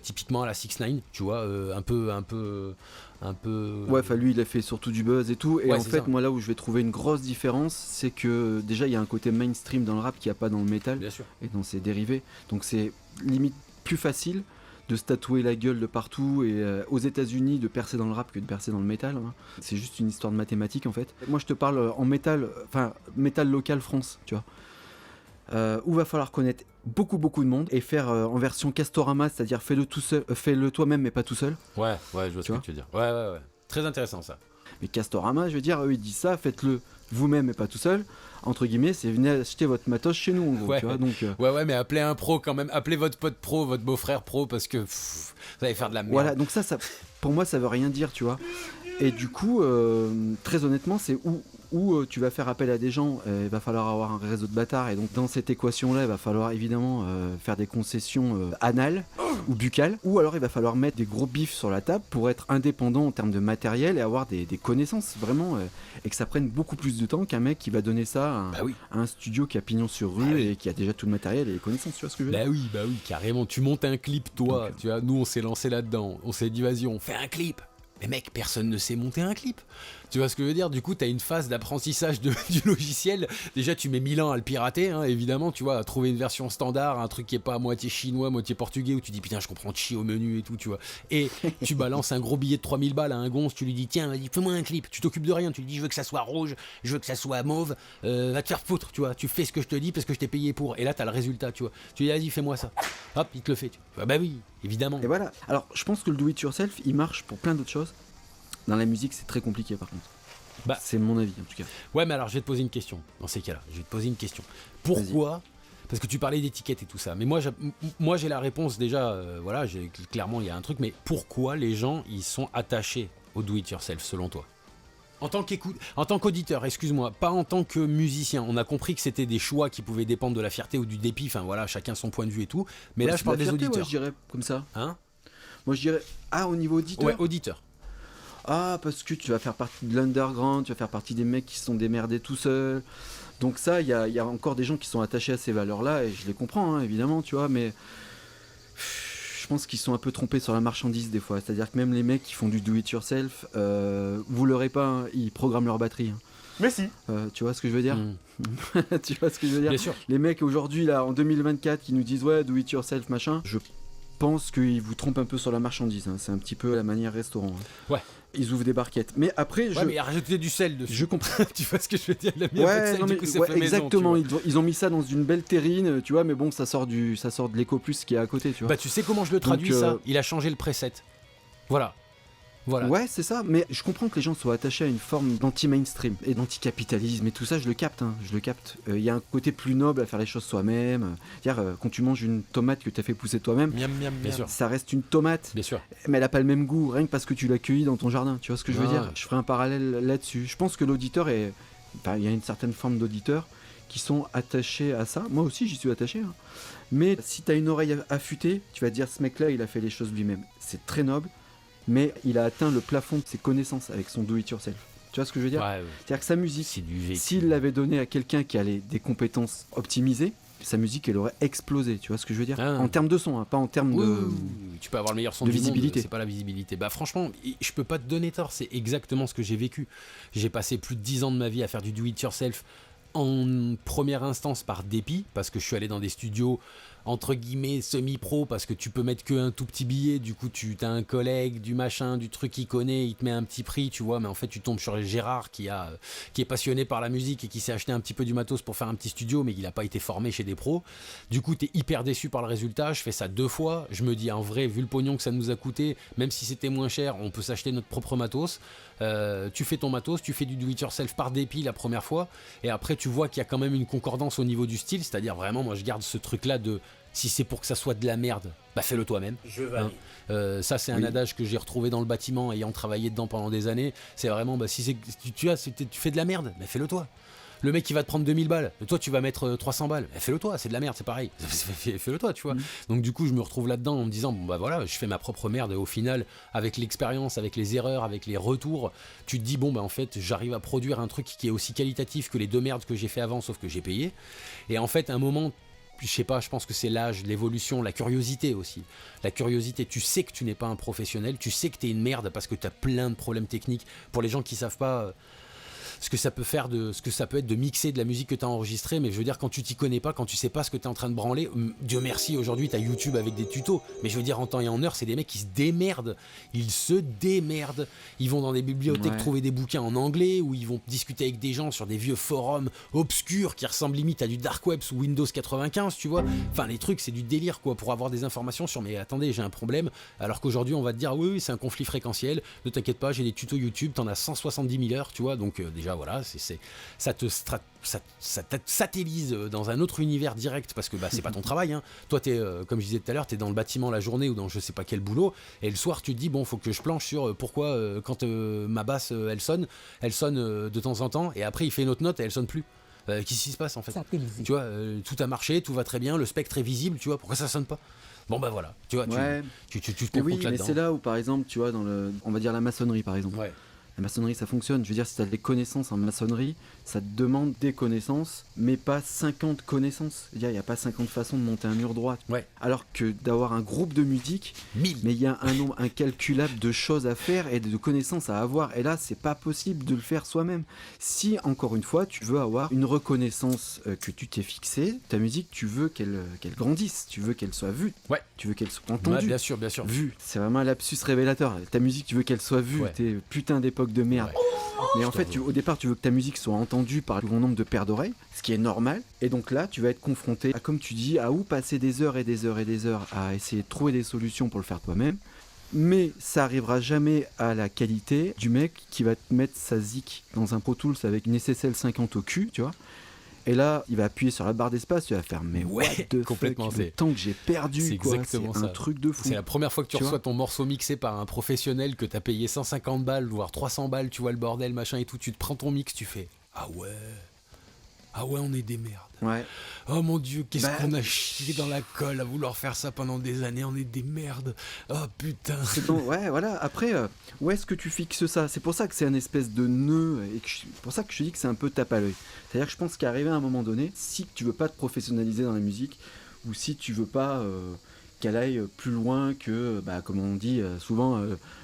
typiquement à la 6ix9ine, tu vois, un peu Ouais, enfin lui il a fait surtout du buzz et tout, et ouais, en fait ça. moi là où je vais trouver une grosse différence, c'est que déjà il y a un côté mainstream dans le rap qu'il n'y a pas dans le métal Bien sûr. et dans ses dérivés, donc c'est limite plus facile de se tatouer la gueule de partout et aux États-Unis de percer dans le rap que de percer dans le métal, hein. C'est juste une histoire de mathématiques en fait. Moi je te parle en métal, enfin métal local France, tu vois, où va falloir connaître beaucoup de monde et faire en version Castorama, c'est-à-dire fais-le tout seul, fais-le toi-même mais pas tout seul. Ouais, je vois ce que tu veux dire. Ouais. Très intéressant ça. Mais Castorama, je veux dire, eux ils disent ça, faites-le vous-même et pas tout seul. Entre guillemets, c'est venez acheter votre matos chez nous, en gros, Ouais. tu vois. Donc, Ouais, mais appelez un pro quand même, appelez votre pote pro, votre beau-frère pro, parce que vous allez faire de la merde. voilà, donc ça, pour moi, ça veut rien dire, tu vois. Et du coup, très honnêtement, c'est où tu vas faire appel à des gens, il va falloir avoir un réseau de bâtards. Et donc, dans cette équation-là, il va falloir évidemment faire des concessions anales ou buccales. Ou alors, il va falloir mettre des gros bifs sur la table pour être indépendant en termes de matériel et avoir des connaissances vraiment. Et que ça prenne beaucoup plus de temps qu'un mec qui va donner ça à un studio qui a pignon sur rue et qui a déjà tout le matériel et les connaissances, tu vois ce que je veux dire? Bah oui, carrément. Tu montes un clip, toi. Tu vois, nous, on s'est lancé là-dedans. On s'est dit, vas-y, on fait un clip. Mais mec, personne ne sait monter un clip. Tu vois ce que je veux dire? Du coup, t'as une phase d'apprentissage du logiciel. Déjà, tu mets 1000 ans à le pirater, hein, évidemment, tu vois, à trouver une version standard, un truc qui est pas à moitié chinois, moitié portugais, où tu dis putain, je comprends chi au menu et tout, tu vois. Et tu balances un gros billet de 3000 balles à un gonze, tu lui dis tiens, vas-y, fais-moi un clip. Tu t'occupes de rien, tu lui dis je veux que ça soit rouge, je veux que ça soit mauve, va te faire foutre, tu vois. Tu fais ce que je te dis parce que je t'ai payé pour. Et là, t'as le résultat, tu vois. Tu lui dis vas-y, fais-moi ça. Hop, il te le fait. Tu vois. Bah oui, évidemment. Et voilà. Alors, je pense que le do-it-yourself, il marche pour plein d'autres choses. Dans la musique, c'est très compliqué par contre. Bah, c'est mon avis en tout cas. Ouais, mais alors je vais te poser une question. Dans ces cas-là, je vais te poser une question. Pourquoi? Parce que tu parlais d'étiquette et tout ça. Mais moi j'ai la réponse déjà. Voilà, clairement il y a un truc. Mais pourquoi les gens ils sont attachés au do-it-yourself selon toi? En tant qu'auditeur, excuse-moi, pas en tant que musicien. On a compris que c'était des choix qui pouvaient dépendre de la fierté ou du dépit. Enfin voilà, chacun son point de vue et tout. Mais là je parle des auditeurs. Ouais, je dirais comme ça. Hein? Moi je dirais au niveau auditeur. Ouais, auditeur. Ah, parce que tu vas faire partie de l'underground, tu vas faire partie des mecs qui se sont démerdés tout seuls. Donc ça, il y a encore des gens qui sont attachés à ces valeurs-là, et je les comprends, hein, évidemment, tu vois, mais je pense qu'ils sont un peu trompés sur la marchandise des fois. C'est-à-dire que même les mecs qui font du do-it-yourself, vous l'aurez pas, hein, ils programment leur batterie. Hein. Mais si. Tu vois ce que je veux dire? Tu vois ce que je veux dire? Bien sûr. Les mecs aujourd'hui, là, en 2024, qui nous disent ouais, do-it-yourself, machin, je pense qu'ils vous trompent un peu sur la marchandise. Hein. C'est un petit peu la manière restaurant. Hein. Ouais. Ils ouvrent des barquettes. Mais après, mais rajouter du sel dessus. Je comprends. Tu vois ce que je veux dire? Il a mis un peu de sel, du coup, ça fait exactement. maison, ils ont mis ça dans une belle terrine, tu vois, mais bon, ça sort de l'Eco Plus qui est à côté, tu vois. Bah, tu sais comment je le traduis, ça? Il a changé le preset. Voilà. Voilà. Ouais, c'est ça, mais je comprends que les gens soient attachés à une forme d'anti-mainstream et d'anticapitalisme et tout ça, je le capte, je le capte. Il y a un côté plus noble à faire les choses soi-même. C'est-à-dire, quand tu manges une tomate que tu as fait pousser toi-même, Miam, miam, bien sûr. ça reste une tomate, Bien sûr. mais elle a pas le même goût, rien que parce que tu l'as cueillie dans ton jardin. Tu vois ce que je veux dire ? Je ferai un parallèle là-dessus. Je pense que l'auditeur est... Enfin, il y a une certaine forme d'auditeurs qui sont attachés à ça. Moi aussi, j'y suis attaché. Mais si tu as une oreille affûtée, tu vas te dire, ce mec-là, il a fait les choses lui-même. C'est très noble. Mais il a atteint le plafond de ses connaissances avec son do-it-yourself. Tu vois ce que je veux dire ? Ouais. C'est-à-dire que sa musique, C'est du vécu. s'il l'avait donné à quelqu'un qui a des compétences optimisées, sa musique, elle aurait explosé. Tu vois ce que je veux dire ? En termes de son, pas en termes de... Tu peux avoir le meilleur son de du visibilité. monde, c'est pas la visibilité. Bah franchement, je peux pas te donner tort, c'est exactement ce que j'ai vécu. J'ai passé plus de 10 ans de ma vie à faire du do-it-yourself en première instance par dépit, parce que je suis allé dans des studios entre guillemets semi-pro, parce que tu peux mettre que un tout petit billet, du coup tu as un collègue du machin, du truc qu'il connaît, il te met un petit prix, tu vois, mais en fait tu tombes sur Gérard qui est passionné par la musique et qui s'est acheté un petit peu du matos pour faire un petit studio, mais il n'a pas été formé chez des pros. Du coup tu es hyper déçu par le résultat. Je fais ça 2 fois, je me dis en vrai, vu le pognon que ça nous a coûté, même si c'était moins cher, on peut s'acheter notre propre matos. Tu fais ton matos, tu fais du do-it-yourself par dépit la première fois, et après tu vois qu'il y a quand même une concordance au niveau du style, c'est-à-dire vraiment, moi je garde ce truc là de si c'est pour que ça soit de la merde, bah fais-le toi-même. Je valide. Ça c'est un adage que j'ai retrouvé dans le bâtiment ayant travaillé dedans pendant des années. C'est vraiment, bah, si tu fais de la merde, bah fais-le toi. Le mec qui va te prendre 2000 balles, toi tu vas mettre 300 balles, bah, fais-le toi, c'est de la merde, c'est pareil. Fais-le toi, tu vois. Donc du coup je me retrouve là-dedans en me disant, bon bah voilà, je fais ma propre merde, et au final, avec l'expérience, avec les erreurs, avec les retours, tu te dis, bon bah en fait j'arrive à produire un truc qui est aussi qualitatif que les 2 merdes que j'ai fait avant, sauf que j'ai payé. Et en fait à un moment, je sais pas, je pense que c'est l'âge, l'évolution, la curiosité aussi. La curiosité, tu sais que tu n'es pas un professionnel, tu sais que t'es une merde parce que t'as plein de problèmes techniques. Pour les gens qui savent pas ce que ça peut être de mixer de la musique que t'as enregistrée, mais je veux dire, quand tu t'y connais pas, quand tu sais pas ce que t'es en train de branler, Dieu merci, aujourd'hui t'as YouTube avec des tutos, mais je veux dire, en temps et en heure, c'est des mecs qui se démerdent. Ils se démerdent. Ils vont dans des bibliothèques trouver des bouquins en anglais, ou ils vont discuter avec des gens sur des vieux forums obscurs qui ressemblent limite à du dark web sous Windows 95, tu vois. Enfin, les trucs, c'est du délire, quoi, pour avoir des informations sur, mais attendez, j'ai un problème, alors qu'aujourd'hui on va te dire, oui, c'est un conflit fréquentiel, ne t'inquiète pas, j'ai des tutos YouTube, t'en as 170 000 heures, tu vois, donc déjà voilà, ça te satellise dans un autre univers direct, parce que bah, c'est pas ton travail, hein. Toi t'es, comme je disais tout à l'heure, t'es dans le bâtiment la journée ou dans je sais pas quel boulot, et le soir tu te dis, bon, faut que je planche sur pourquoi quand ma basse elle sonne de temps en temps, et après il fait une autre note et elle sonne plus. Qu'est-ce qui se passe en fait ? Tu vois, tout a marché, tout va très bien, le spectre est visible, tu vois, pourquoi ça sonne pas ? Bon bah voilà, tu vois, tu te confrontes là-dedans. Mais c'est là où par exemple, tu vois, on va dire la maçonnerie par exemple. Ouais. La maçonnerie, ça fonctionne. Je veux dire, si tu as des connaissances en maçonnerie, ça te demande des connaissances, mais pas 50 connaissances. Il n'y a pas 50 façons de monter un mur droit. Ouais. Alors que d'avoir un groupe de musique, 1000. mais il y a un nombre incalculable de choses à faire et de connaissances à avoir. Et là, c'est pas possible de le faire soi-même. Si, encore une fois, tu veux avoir une reconnaissance que tu t'es fixée, ta musique, tu veux qu'elle grandisse, tu veux qu'elle soit vue, tu veux qu'elle soit entendue. Ouais, bien sûr. Vue. C'est vraiment un lapsus révélateur. Ta musique, tu veux qu'elle soit vue. T'es putain d'époque de merde. Mais en fait, au départ, tu veux que ta musique soit entendue par le grand nombre de paires d'oreilles, ce qui est normal. Et donc là, tu vas être confronté à, comme tu dis, à où passer des heures et des heures et des heures à essayer de trouver des solutions pour le faire toi-même. Mais ça arrivera jamais à la qualité du mec qui va te mettre sa zik dans un Pro Tools avec une SSL 50 au cul, tu vois. Et là, il va appuyer sur la barre d'espace, tu vas faire mais what the complètement, fuck, le temps que j'ai perdu, c'est quoi. exactement c'est ça. Un truc de fou. C'est la première fois que tu reçois ton morceau mixé par un professionnel que t'as payé 150 balles, voire 300 balles, tu vois le bordel, machin et tout, tu te prends ton mix, tu fais ah ouais, on est des merdes. Ouais. Oh mon Dieu, qu'est-ce qu'on a chié dans la colle à vouloir faire ça pendant des années, on est des merdes. Oh putain. Ouais, voilà. Après, où est-ce que tu fixes ça ? C'est pour ça que c'est un espèce de nœud, et c'est pour ça que je te dis que c'est un peu tape à l'œil. C'est-à-dire que je pense qu'arrivé à un moment donné, si tu veux pas te professionnaliser dans la musique, ou si tu veux pas qu'elle aille plus loin que, comme on dit souvent,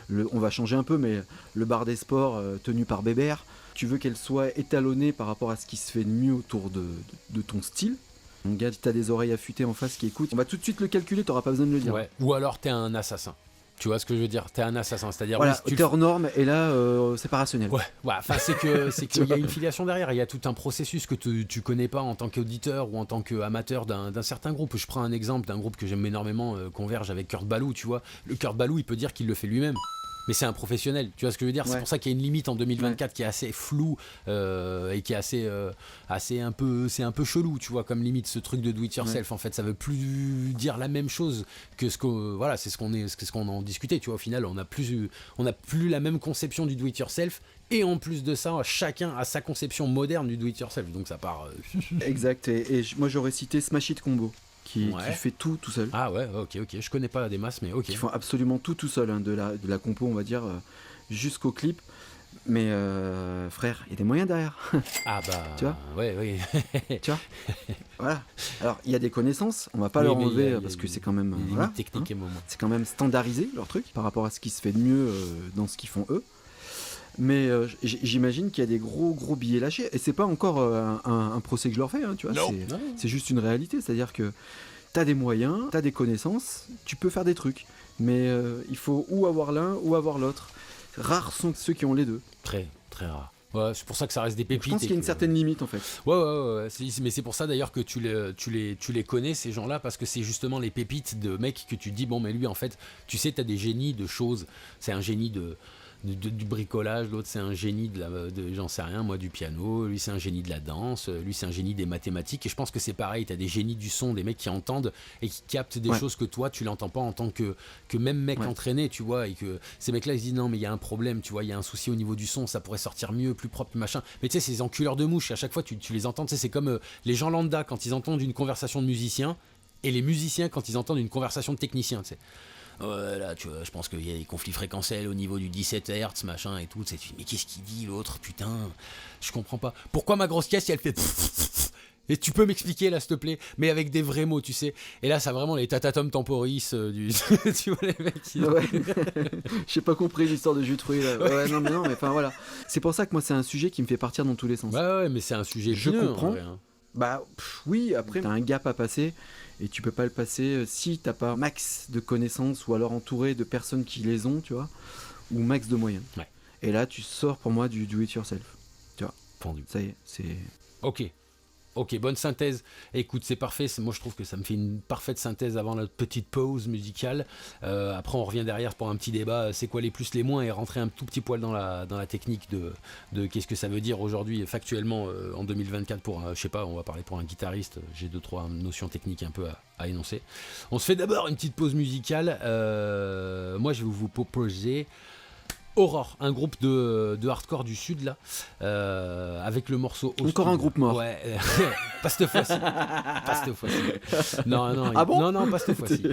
on va changer un peu, mais le bar des sports tenu par Bébert, tu veux qu'elle soit étalonnée par rapport à ce qui se fait de mieux autour de ton style. Mon gars, si t'as des oreilles affûtées en face qui écoutent, on va tout de suite le calculer, t'auras pas besoin de le dire. Ouais. Ou alors t'es un assassin. Tu vois ce que je veux dire ? T'es un assassin, c'est-à-dire voilà, oui, si t'es hors norme et là c'est pas rationnel. Ouais, enfin c'est qu'il y a une filiation derrière, il y a tout un processus que tu connais pas en tant qu'auditeur ou en tant qu'amateur d'un certain groupe. Je prends un exemple d'un groupe que j'aime énormément, Converge avec Kurt Ballou, tu vois. Le Kurt Ballou, il peut dire qu'il le fait lui-même. mais c'est un professionnel. Tu vois ce que je veux dire ? C'est pour ça qu'il y a une limite en 2024 qui est assez floue et qui est assez un peu, c'est un peu chelou, tu vois, comme limite ce truc de do it yourself. En fait, ça veut plus dire la même chose que ce que voilà, c'est ce qu'on en discutait. Tu vois, au final, on a plus la même conception du do it yourself. Et en plus de ça, chacun a sa conception moderne du do it yourself. Donc ça part. Exact. Et moi j'aurais cité Smash It Combo. Qui fait tout seul. Ah ouais, ok, je connais pas des masses, mais ok. Ils font absolument tout seul, hein, de la compo, on va dire, jusqu'au clip. Mais frère, il y a des moyens derrière. Ah bah, tu vois ? Ouais. Tu vois ? Voilà. Alors, il y a des connaissances, on va pas leur enlever parce que c'est quand même... voilà, technique et moment. C'est quand même standardisé, leur truc, par rapport à ce qui se fait de mieux dans ce qu'ils font eux. Mais j'imagine qu'il y a des gros billets lâchés. Et c'est pas encore un procès que je leur fais, hein, tu vois. C'est juste une réalité. C'est-à-dire que t'as des moyens, t'as des connaissances, tu peux faire des trucs. Mais il faut ou avoir l'un ou avoir l'autre. Rares sont ceux qui ont les deux. Très, très rares. Ouais, c'est pour ça que ça reste des pépites. Je pense qu'il y a une certaine limite en fait. Ouais. Mais c'est pour ça d'ailleurs que tu les connais, ces gens-là, parce que c'est justement les pépites de mecs que tu te dis, bon, mais lui en fait, tu sais, t'as des génies de choses. C'est un génie du bricolage, l'autre c'est un génie j'en sais rien moi, du piano, lui c'est un génie de la danse, lui c'est un génie des mathématiques, et je pense que c'est pareil, t'as des génies du son, des mecs qui entendent et qui captent des choses que toi tu l'entends pas en tant que même mec entraîné, tu vois, et que ces mecs là ils se disent non mais il y a un problème, tu vois, il y a un souci au niveau du son, ça pourrait sortir mieux, plus propre, machin, mais tu sais ces enculeurs de mouches, à chaque fois tu les entends, tu sais, c'est comme les gens lambda quand ils entendent une conversation de musicien et les musiciens quand ils entendent une conversation de technicien, tu sais. Là, tu vois, je pense qu'il y a des conflits fréquentiels au niveau du 17 Hz, machin et tout. Mais qu'est-ce qu'il dit l'autre, putain ? Je comprends pas. Pourquoi ma grosse caisse, elle fait. Et tu peux m'expliquer là, s'il te plaît, mais avec des vrais mots, tu sais. Et là, ça a vraiment les tatatum temporis du. Tu vois, les mecs qui. Ouais. J'ai pas compris l'histoire de jus de fruits là. Ouais, non, mais enfin voilà. C'est pour ça que moi, c'est un sujet qui me fait partir dans tous les sens. Ouais, mais c'est un sujet. Je comprends. Vrai, hein. Bah oui, après t'as un gap à passer et tu peux pas le passer si t'as pas max de connaissances ou alors entouré de personnes qui les ont, tu vois, ou max de moyens. Ouais. Et là tu sors pour moi du do it yourself, tu vois. Pendu. Ça y est, c'est... Ok, bonne synthèse. Écoute, c'est parfait. Moi, je trouve que ça me fait une parfaite synthèse avant la petite pause musicale. Après, on revient derrière pour un petit débat. C'est quoi les plus, les moins, et rentrer un tout petit poil dans la technique de qu'est-ce que ça veut dire aujourd'hui, factuellement, en 2024 pour, je sais pas, on va parler pour un guitariste. J'ai 2-3 notions techniques un peu à énoncer. On se fait d'abord une petite pause musicale. Moi, je vais vous proposer Aurore, un groupe de hardcore du sud là, avec le morceau Encore un groupe mort. Ouais, pas cette fois-ci. Non, ah bon non, pas cette fois-ci.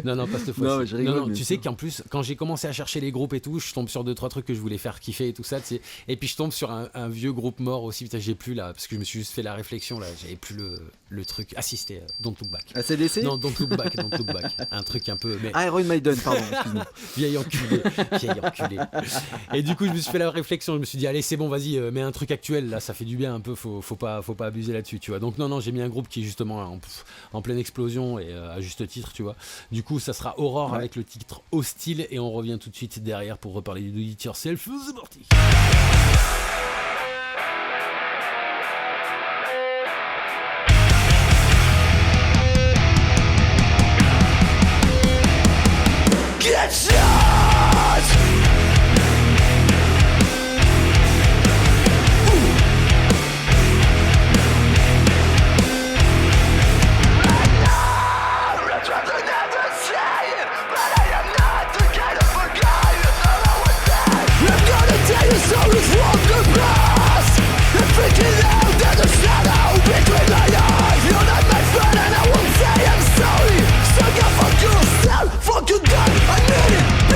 Non, pas cette fois-ci. Non, je rigole, non, tu sais qu'en plus, quand j'ai commencé à chercher les groupes et tout, je tombe sur 2-3 trucs que je voulais faire kiffer et tout ça, tu sais. Et puis je tombe sur un vieux groupe mort aussi. Putain, j'ai plus là, parce que je me suis juste fait la réflexion là, j'avais plus le truc assisté. Don't Look Back. ACDC ? Non, Don't Look Back. Un truc un peu. Mais... Iron Maiden, pardon, excuse-moi. Vieille enculé. Et du coup, je me suis fait la réflexion, je me suis dit, allez, c'est bon, vas-y, mets un truc actuel, là, ça fait du bien un peu, faut pas abuser là-dessus, tu vois. Donc, non, j'ai mis un groupe qui est justement en pleine explosion et à juste titre, tu vois. Du coup, ça sera Aurore avec le titre Hostile, et on revient tout de suite derrière pour reparler du Do It Yourself. C'est parti. Get shot! Sorry from the past, and freaking out in the shadow between my eyes. You're not my friend and I won't say I'm sorry. So go fuck yourself, fuck you God, I mean it.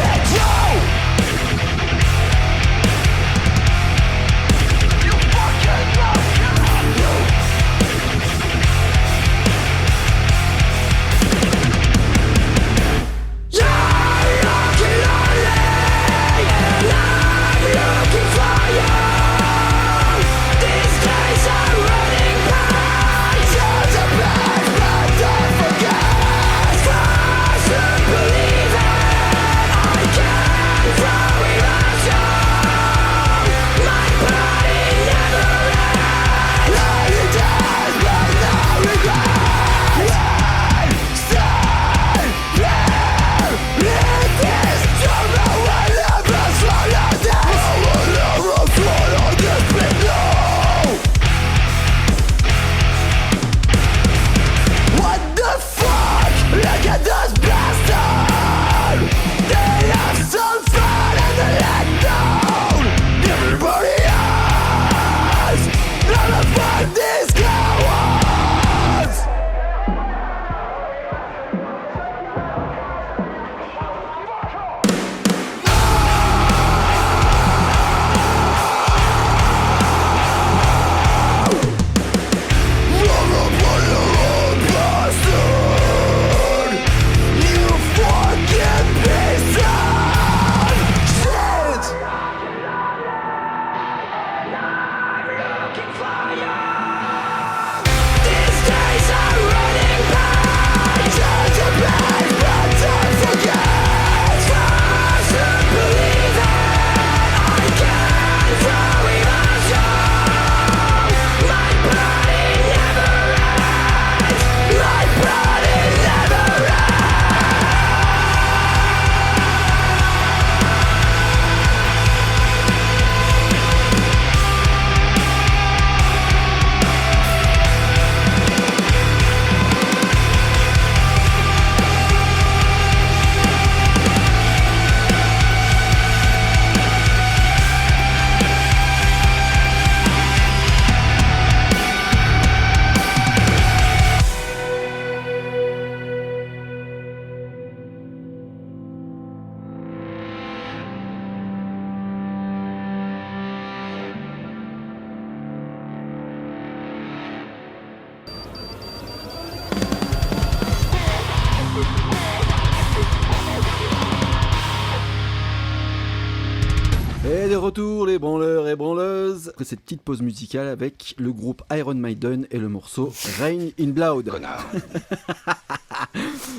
retour les branleurs et branleuses. Après cette petite pause musicale avec le groupe Iron Maiden et le morceau Rain in Blood. Connard.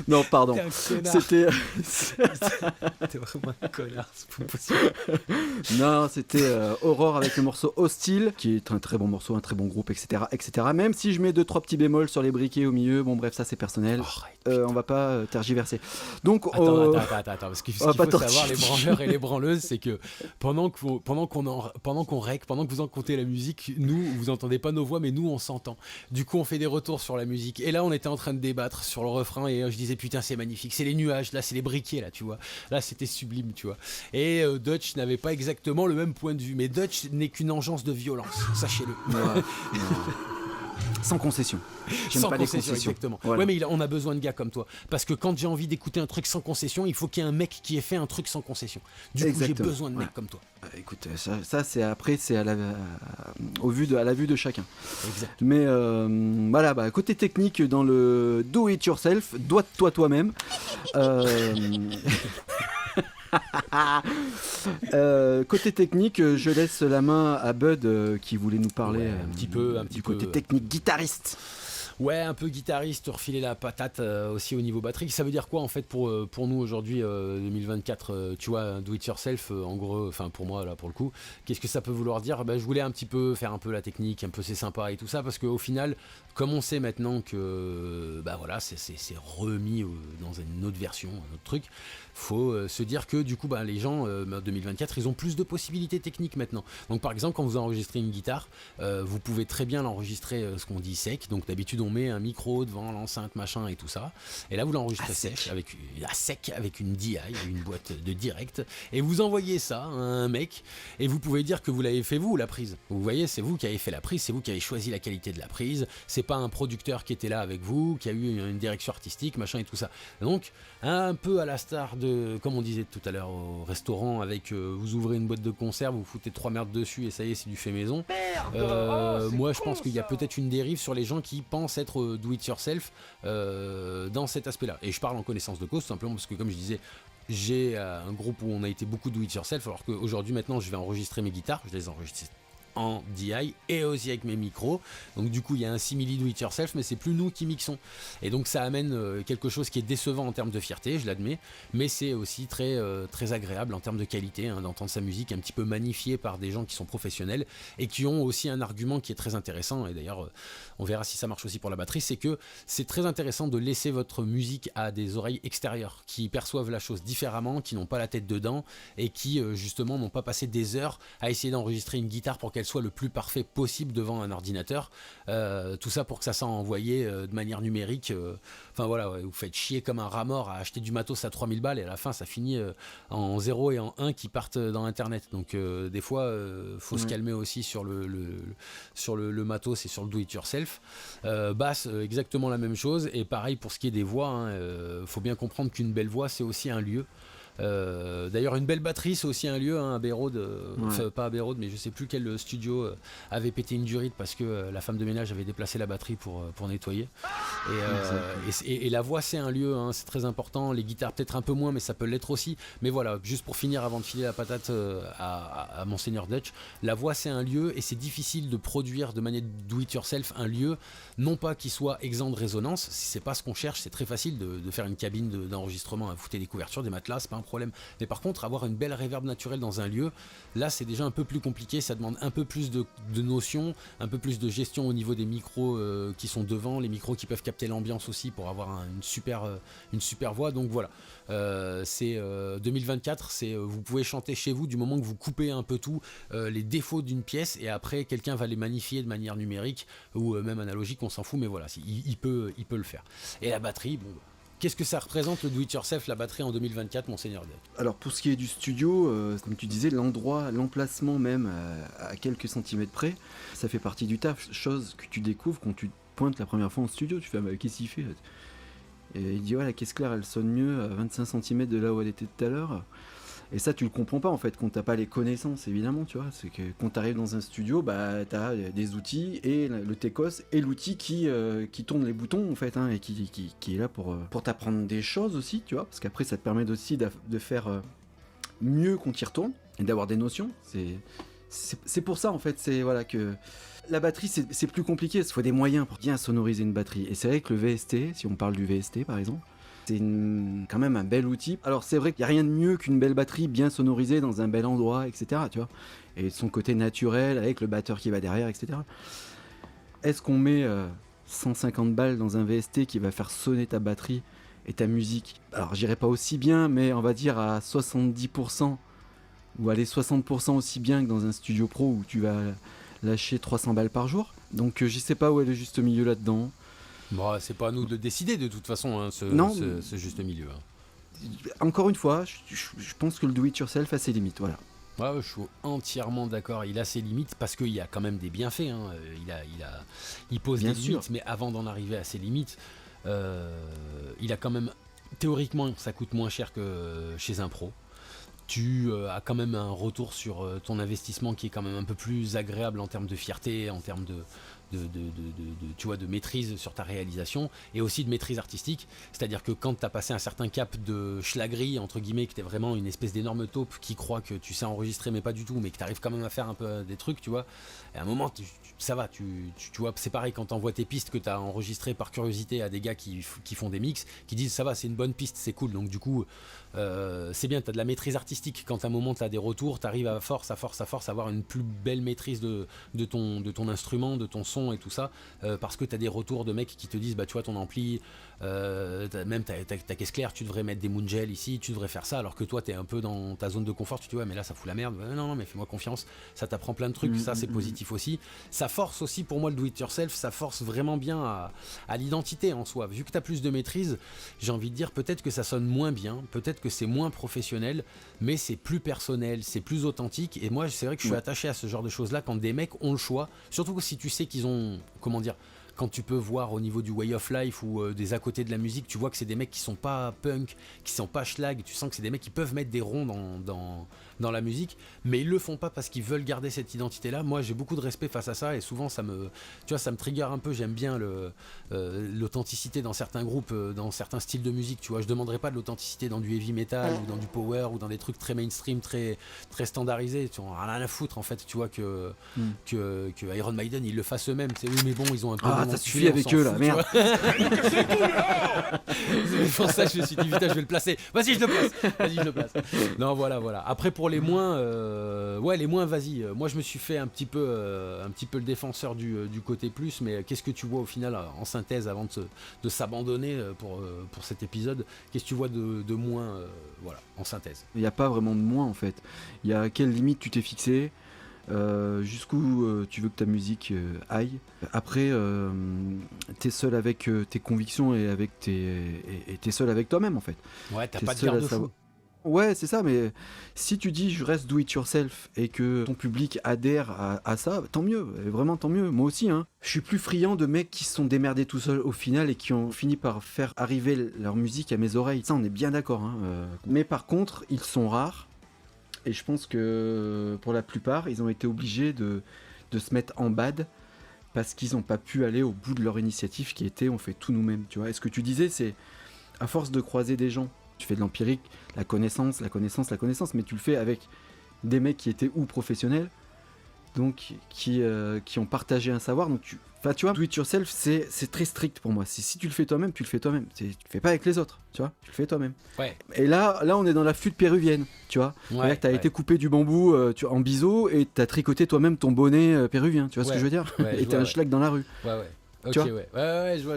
Non, pardon. C'était. T'es vraiment un connard, c'est pas possible. Non, c'était Aurore avec le morceau Hostile, qui est un très bon morceau, un très bon groupe, etc., etc. Même si je mets 2-3 petits bémols sur les briquets au milieu, bon bref, ça c'est personnel. On va pas tergiverser. Donc, attends, parce qu'il faut savoir, les branleurs et les branleuses, c'est que pendant qu'on rec, pendant que vous en comptez la musique, nous, vous entendez pas nos voix, mais nous, on s'entend. Du coup, on fait des retours sur la musique. Et là, on était en train de débattre sur le refrain, et je disais, putain, c'est magnifique, c'est les nuages, là, c'est les briquets, là, tu vois. Là, c'était sublime, tu vois. Et Dutch n'avait pas exactement le même point de vue, mais Dutch n'est qu'une engeance de violence, sachez-le. Sans concession. J'aime sans pas concession, les concessions. exactement. Voilà. Ouais, mais on a besoin de gars comme toi. Parce que quand j'ai envie d'écouter un truc sans concession, il faut qu'il y ait un mec qui ait fait un truc sans concession. Du coup, j'ai besoin de mecs comme toi. Écoute, ça c'est après, c'est à la vue de chacun. Exact. Mais voilà, côté technique dans le do it yourself, dois-toi toi-même. Côté technique, je laisse la main à Bud qui voulait nous parler un petit peu du côté technique, guitariste. Ouais, un peu guitariste, refiler la patate aussi au niveau batterie. Ça veut dire quoi en fait pour nous aujourd'hui 2024, tu vois, do it yourself en gros, enfin pour moi là pour le coup, qu'est-ce que ça peut vouloir dire? Je voulais un petit peu faire un peu la technique, un peu c'est sympa et tout ça, parce qu'au final, comme on sait maintenant que voilà, c'est remis dans une autre version, un autre truc, faut se dire que du coup les gens en 2024 ils ont plus de possibilités techniques maintenant. Donc par exemple quand vous enregistrez une guitare, vous pouvez très bien l'enregistrer ce qu'on dit sec. Donc d'habitude on met un micro devant l'enceinte machin et tout ça, et là vous l'enregistrez sec avec une DI, une boîte de direct, et vous envoyez ça à un mec, et vous pouvez dire que vous l'avez fait vous la prise. Vous voyez, c'est vous qui avez fait la prise, c'est vous qui avez choisi la qualité de la prise, c'est pas un producteur qui était là avec vous, qui a eu une direction artistique machin et tout ça. Donc un peu à la star de, comme on disait tout à l'heure au restaurant, avec vous ouvrez une boîte de conserve, vous foutez 3 merdes dessus et ça y est, c'est du fait maison. Moi je pense qu'il y a peut-être une dérive sur les gens qui pensent être do it yourself dans cet aspect là, et je parle en connaissance de cause tout simplement parce que comme je disais, j'ai un groupe où on a été beaucoup do it yourself, alors qu'aujourd'hui maintenant je vais enregistrer mes guitares, je les enregistre en DI et aussi avec mes micros, donc du coup il y a un simili do it yourself, mais c'est plus nous qui mixons, et donc ça amène quelque chose qui est décevant en termes de fierté, je l'admets, mais c'est aussi très agréable en termes de qualité d'entendre sa musique un petit peu magnifiée par des gens qui sont professionnels et qui ont aussi un argument qui est très intéressant, et d'ailleurs on verra si ça marche aussi pour la batterie, c'est que c'est très intéressant de laisser votre musique à des oreilles extérieures qui perçoivent la chose différemment, qui n'ont pas la tête dedans et qui justement n'ont pas passé des heures à essayer d'enregistrer une guitare pour qu'elle soit le plus parfait possible devant un ordinateur, tout ça pour que ça soit envoyé de manière numérique, enfin voilà, vous faites chier comme un rat mort à acheter du matos à 3000 balles et à la fin ça finit en 0 et en 1 qui partent dans internet, donc des fois faut se calmer aussi sur le matos et sur le do it yourself. Basse, exactement la même chose, et pareil pour ce qui est des voix, faut bien comprendre qu'une belle voix c'est aussi un lieu. D'ailleurs une belle batterie c'est aussi un lieu, à Bérode, enfin pas à Bérode mais je sais plus quel studio avait pété une durite parce que la femme de ménage avait déplacé la batterie pour nettoyer, et la voix c'est un lieu, c'est très important. Les guitares peut-être un peu moins mais ça peut l'être aussi, mais voilà, juste pour finir avant de filer la patate à Monseigneur Dutch, la voix c'est un lieu et c'est difficile de produire de manière do it yourself un lieu, non pas qu'il soit exempt de résonance, si c'est pas ce qu'on cherche, c'est très facile de faire une cabine d'enregistrement, à foutre des couvertures, des matelas, c'est pas un problème, mais par contre avoir une belle reverb naturelle dans un lieu, là c'est déjà un peu plus compliqué, ça demande un peu plus de notions, un peu plus de gestion au niveau des micros qui sont devant, les micros qui peuvent capter l'ambiance aussi pour avoir une super voix, donc voilà. C'est 2024, c'est vous pouvez chanter chez vous du moment que vous coupez un peu tout, les défauts d'une pièce, et après quelqu'un va les magnifier de manière numérique ou même analogique, on s'en fout, mais voilà, il peut le faire. Et la batterie, bon, qu'est-ce que ça représente le do it yourself, la batterie en 2024, Monseigneur Dutch? Alors pour ce qui est du studio, comme tu disais, l'endroit, l'emplacement même à quelques centimètres près, ça fait partie du taf, chose que tu découvres quand tu te pointes la première fois en studio, tu fais qu'est-ce qu'il fait? Et il dit ouais, la caisse claire elle sonne mieux à 25 cm de là où elle était tout à l'heure. Et ça tu le comprends pas en fait quand t'as pas les connaissances, évidemment, tu vois. C'est que quand t'arrives dans un studio, t'as des outils et le Tecos et l'outil qui tourne les boutons en fait, et qui est là pour t'apprendre des choses aussi, tu vois, parce qu'après ça te permet aussi de faire mieux qu'on t'y retourne. et d'avoir des notions. C'est pour ça en fait, c'est voilà que la batterie c'est plus compliqué, il faut des moyens pour bien sonoriser une batterie. Et c'est vrai que le VST, si on parle du VST par exemple, c'est quand même un bel outil. Alors c'est vrai qu'il n'y a rien de mieux qu'une belle batterie bien sonorisée dans un bel endroit, etc. Tu vois, et son côté naturel avec le batteur qui va derrière, etc. Est-ce qu'on met 150 balles dans un VST qui va faire sonner ta batterie et ta musique? Alors j'irai pas aussi bien, mais on va dire à 70%, ou aller 60% aussi bien que dans un studio pro où tu vas lâcher 300 balles par jour. Donc je sais pas où est le juste milieu là-dedans. Bon, c'est pas à nous de décider de toute façon, hein, ce juste milieu. Hein. Encore une fois, je pense que le do-it-yourself a ses limites, voilà. Ouais, je suis entièrement d'accord. Il a ses limites parce qu'il y a quand même des bienfaits. Hein. Il pose Bien des sûr. limites, mais avant d'en arriver à ses limites, il a quand même... Théoriquement, ça coûte moins cher que chez un pro. Tu as quand même un retour sur ton investissement qui est quand même un peu plus agréable en termes de fierté, en termes tu vois, de maîtrise sur ta réalisation et aussi de maîtrise artistique. C'est-à-dire que quand tu as passé un certain cap de schlagerie, entre guillemets, que tu es vraiment une espèce d'énorme taupe qui croit que tu sais enregistrer mais pas du tout, mais que tu arrives quand même à faire un peu des trucs, tu vois, et à un moment ça va, tu vois, c'est pareil quand tu envoies tes pistes que tu as enregistrées par curiosité à des gars qui font des mix, qui disent ça va, c'est une bonne piste, c'est cool, donc du coup c'est bien, tu as de la maîtrise artistique. Quand à un moment tu as des retours, tu arrives à force à avoir une plus belle maîtrise de ton instrument, de ton son et tout ça, parce que tu as des retours de mecs qui te disent bah tu vois ton ampli, même ta caisse claire, tu devrais mettre des Moongel ici, tu devrais faire ça, alors que toi tu es un peu dans ta zone de confort, tu te dis ouais mais là ça fout la merde, non mais fais-moi confiance, ça t'apprend plein de trucs, ça c'est positif aussi. Ça force aussi pour moi le do it yourself, ça force vraiment bien à l'identité en soi. Vu que tu as plus de maîtrise, j'ai envie de dire peut-être que ça sonne moins bien, peut-être que c'est moins professionnel, mais c'est plus personnel, c'est plus authentique. Et moi c'est vrai que je suis attaché à ce genre de choses là quand des mecs ont le choix, surtout si tu sais qu'ils ont, comment dire, quand tu peux voir au niveau du way of life ou des à côté de la musique, tu vois que c'est des mecs qui sont pas punk, qui sont pas schlag, tu sens que c'est des mecs qui peuvent mettre des ronds dans la musique, mais ils le font pas parce qu'ils veulent garder cette identité là. Moi j'ai beaucoup de respect face à ça et souvent ça me trigger un peu. J'aime bien l'authenticité dans certains groupes, dans certains styles de musique, tu vois. Je demanderais pas de l'authenticité dans du heavy metal ou dans du power ou dans des trucs très mainstream, très, très standardisés, tu vois, rien à foutre en fait, tu vois, que Iron Maiden ils le fassent eux-mêmes, c'est oui mais bon ils ont un peu ça suffit avec eux là, merde. C'est pour ça que je me suis dit putain je vais le placer, vas-y je le place. Non voilà. Après pour les moins, les moins, vas-y. Moi je me suis fait un petit peu le défenseur du côté plus, mais qu'est-ce que tu vois au final en synthèse avant de s'abandonner pour cet épisode? Qu'est-ce que tu vois de moins, en synthèse? Il n'y a pas vraiment de moins en fait. Il y a quelle limite tu t'es fixé, jusqu'où tu veux que ta musique aille. Après, t'es seul avec tes convictions et t'es seul avec toi-même en fait. Ouais, t'as pas de garde-fou. Ouais, c'est ça, mais si tu dis je reste do it yourself et que ton public adhère à ça, tant mieux, vraiment tant mieux. Moi aussi, hein. Je suis plus friand de mecs qui se sont démerdés tout seuls au final et qui ont fini par faire arriver leur musique à mes oreilles. Ça, on est bien d'accord, hein. Mais par contre, ils sont rares. Et je pense que pour la plupart, ils ont été obligés de se mettre en bad parce qu'ils n'ont pas pu aller au bout de leur initiative qui était on fait tout nous-mêmes, tu vois. Et ce que tu disais, c'est à force de croiser des gens, tu fais de l'empirique, la connaissance, mais tu le fais avec des mecs qui étaient ou professionnels, donc qui ont partagé un savoir. Donc tu vois, do it yourself, c'est très strict pour moi. Si tu le fais toi-même, tu le fais toi-même. Tu le fais pas avec les autres, tu vois. Tu le fais toi-même. Ouais. Et là, on est dans la flûte péruvienne, tu vois. Ouais, t'as été coupé du bambou en biseau et t'as tricoté toi-même ton bonnet péruvien. Tu vois ce que je veux dire? Et t'es un schlag dans la rue. Ouais. Ok, ouais, je vois.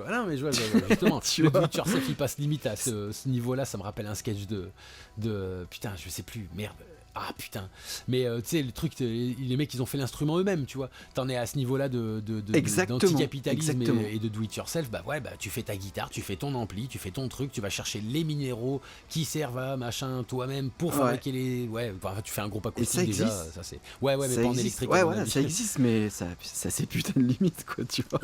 Ah non, mais je vois. Justement, le do it yourself, il passe limite à ce niveau-là. Ça me rappelle un sketch de putain, je sais plus, merde. Ah putain, mais tu sais le truc, les mecs ils ont fait l'instrument eux-mêmes, tu vois. T'en es à ce niveau-là d'anticapitalisme et de do it yourself. Bah ouais, tu fais ta guitare, tu fais ton ampli, tu fais ton truc, tu vas chercher les minéraux qui servent à machin toi-même pour fabriquer les. Tu fais un groupe acoustique déjà. Ça c'est. Ouais, mais pas en électrique. Ouais, voilà, ça existe, mais ça c'est putain de limite quoi, tu vois.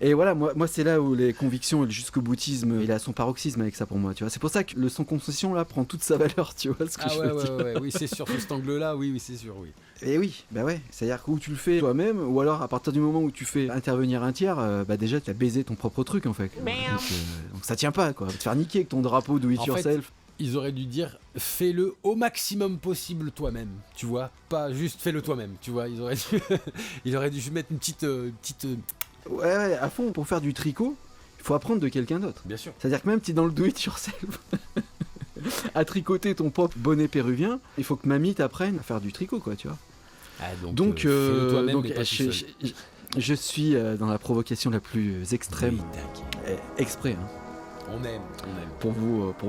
Et voilà, moi c'est là où les convictions et le jusqu'au boutisme, il a son paroxysme avec ça pour moi, tu vois. C'est pour ça que le sans concession là prend toute sa valeur, tu vois ce que je veux dire. Ouais, oui, c'est sûr. Sur cet angle-là, oui, c'est sûr, oui. Et oui, c'est-à-dire que où tu le fais toi-même, ou alors à partir du moment où tu fais intervenir un tiers, déjà tu as baisé ton propre truc en fait. Donc ça tient pas quoi, te faire niquer avec ton drapeau do it yourself. ils auraient dû dire fais-le au maximum possible toi-même, tu vois, pas juste fais-le toi-même, tu vois. Ils auraient dû mettre une petite Ouais, à fond, pour faire du tricot, il faut apprendre de quelqu'un d'autre. Bien sûr. C'est-à-dire que même si dans le do it yourself, à tricoter ton propre bonnet péruvien, il faut que mamie t'apprenne à faire du tricot, quoi, tu vois. Ah, Donc, fais-le toi-même, mais pas tout seul. je suis dans la provocation la plus extrême, Oui, t'inquiète. exprès, hein, On aime. pour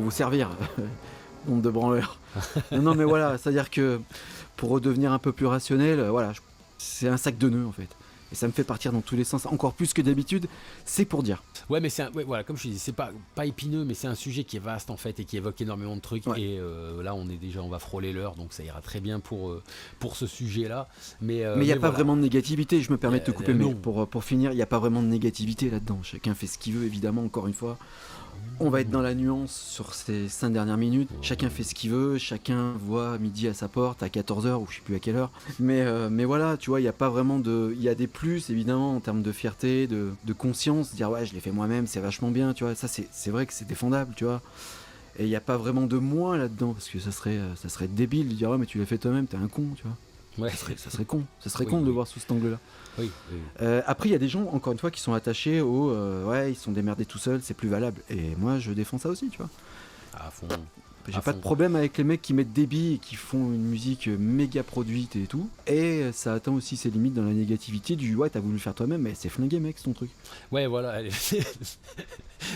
vous servir, nombre de branleurs. Non, mais voilà, c'est-à-dire que pour redevenir un peu plus rationnel, voilà, c'est un sac de nœuds en fait. Et ça me fait partir dans tous les sens, encore plus que d'habitude, c'est pour dire. Ouais, mais voilà, comme je te dis, c'est pas épineux, mais c'est un sujet qui est vaste en fait et qui évoque énormément de trucs. Ouais. Et là, on va frôler l'heure, donc ça ira très bien pour ce sujet-là. Mais Mais il n'y a pas voilà. vraiment de négativité, je me permets de te couper, non. mais pour finir, il n'y a pas vraiment de négativité là-dedans. Chacun fait ce qu'il veut, évidemment, encore une fois. On va être dans la nuance sur ces 5 dernières minutes. Chacun fait ce qu'il veut, chacun voit midi à sa porte, à 14h ou je sais plus à quelle heure. Mais voilà, tu vois, il n'y a pas vraiment de... Il y a des plus, évidemment, en termes de fierté, de conscience, dire ouais, je l'ai fait moi-même, c'est vachement bien, tu vois. Ça, c'est vrai que c'est défendable, tu vois. Et il n'y a pas vraiment de moi là-dedans, parce que ça serait débile de dire ouais, mais tu l'as fait toi-même, t'es un con, tu vois. Ouais. Ça serait con. Ça serait Oui, con de le oui. voir sous cet angle-là. Oui. Après, il y a des gens, encore une fois, qui sont attachés au ouais, ils sont démerdés tout seuls, c'est plus valable. Et moi, je défends ça aussi, tu vois. À fond. J'ai À pas fond. de problème avec les mecs qui mettent des billes et qui font une musique méga produite et tout. Et ça atteint aussi ses limites dans la négativité du ouais, t'as voulu le faire toi-même, mais c'est flingué, mec, c'est ton truc. Ouais, voilà,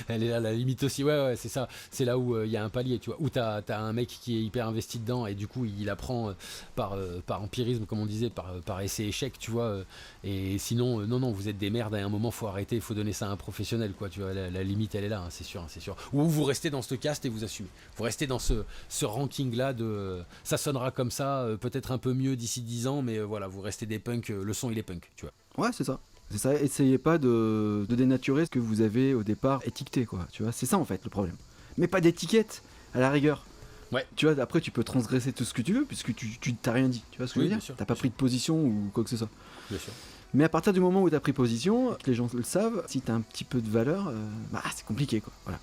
elle est là, la limite aussi. Ouais, c'est ça. C'est là où il y a un palier, tu vois. Où t'as un mec qui est hyper investi dedans et du coup, il apprend par empirisme, comme on disait, par essai-échec, tu vois. Et sinon, non, vous êtes des merdes. À un moment, faut arrêter, faut donner ça à un professionnel, quoi. Tu vois, la limite, elle est là, hein, c'est sûr. Ou vous restez dans ce cast et vous assumez. Vous restez dans ce ranking-là de. Ça sonnera comme ça, peut-être un peu mieux d'ici 10 ans, mais voilà, vous restez des punks. Le son, il est punk, tu vois. Ouais, c'est ça. C'est ça, essayez pas de dénaturer ce que vous avez au départ étiqueté, quoi. Tu vois, c'est ça en fait le problème. Mais pas d'étiquette, à la rigueur. Ouais. Tu vois, après tu peux transgresser tout ce que tu veux, puisque tu t'as rien dit. Tu vois ce que Oui, je veux bien dire. sûr, T'as pas bien pris de position ou quoi que ce soit. Bien sûr. Mais à partir du moment où t'as pris position, que les gens le savent, si t'as un petit peu de valeur, bah c'est compliqué, quoi. Voilà.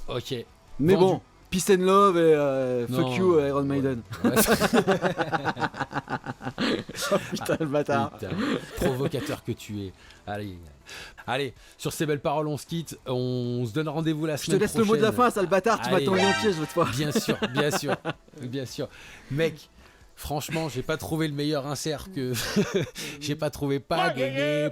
Ok. Mais Vendu. bon, peace and love et Non, fuck you Iron ouais. Maiden. Ouais. Oh putain le bâtard. Putain, provocateur que tu es. Allez, sur ces belles paroles, on se quitte. On se donne rendez-vous la Je te semaine laisse prochaine. le mot de la fin, sale bâtard, tu m'as Allez. tendu un piège l'autre fois. Bien sûr. Mec, franchement, j'ai pas trouvé le meilleur insert que. J'ai pas trouvé pas gagné.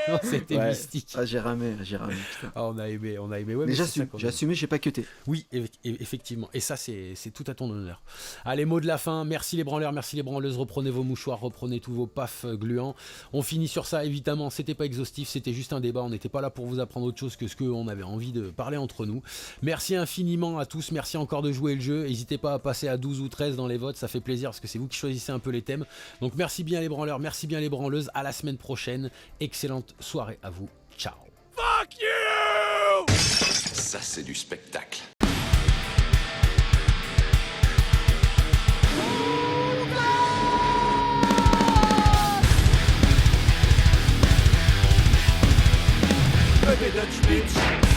Non, c'était Ouais. mystique. Ah, j'ai ramé, putain. Ah, on a aimé. Ouais, Mais c'est j'assume, ça qu'on j'ai aime. assumé, j'ai pas cuté. Oui, effectivement. Et ça, c'est tout à ton honneur. Allez, mot de la fin. Merci les branleurs, merci les branleuses. Reprenez vos mouchoirs, reprenez tous vos pafs gluants. On finit sur ça, évidemment. C'était pas exhaustif, c'était juste un débat. On n'était pas là pour vous apprendre autre chose que ce qu'on avait envie de parler entre nous. Merci infiniment à tous. Merci encore de jouer le jeu. N'hésitez pas à passer à 12 ou 13 dans les votes. Ça fait plaisir parce que c'est vous qui choisissez un peu les thèmes. Donc merci bien les branleurs, merci bien les branleuses. À la semaine prochaine. Excellente soirée à vous. Ciao. Ça, c'est du spectacle. Baby, Dutch bitch.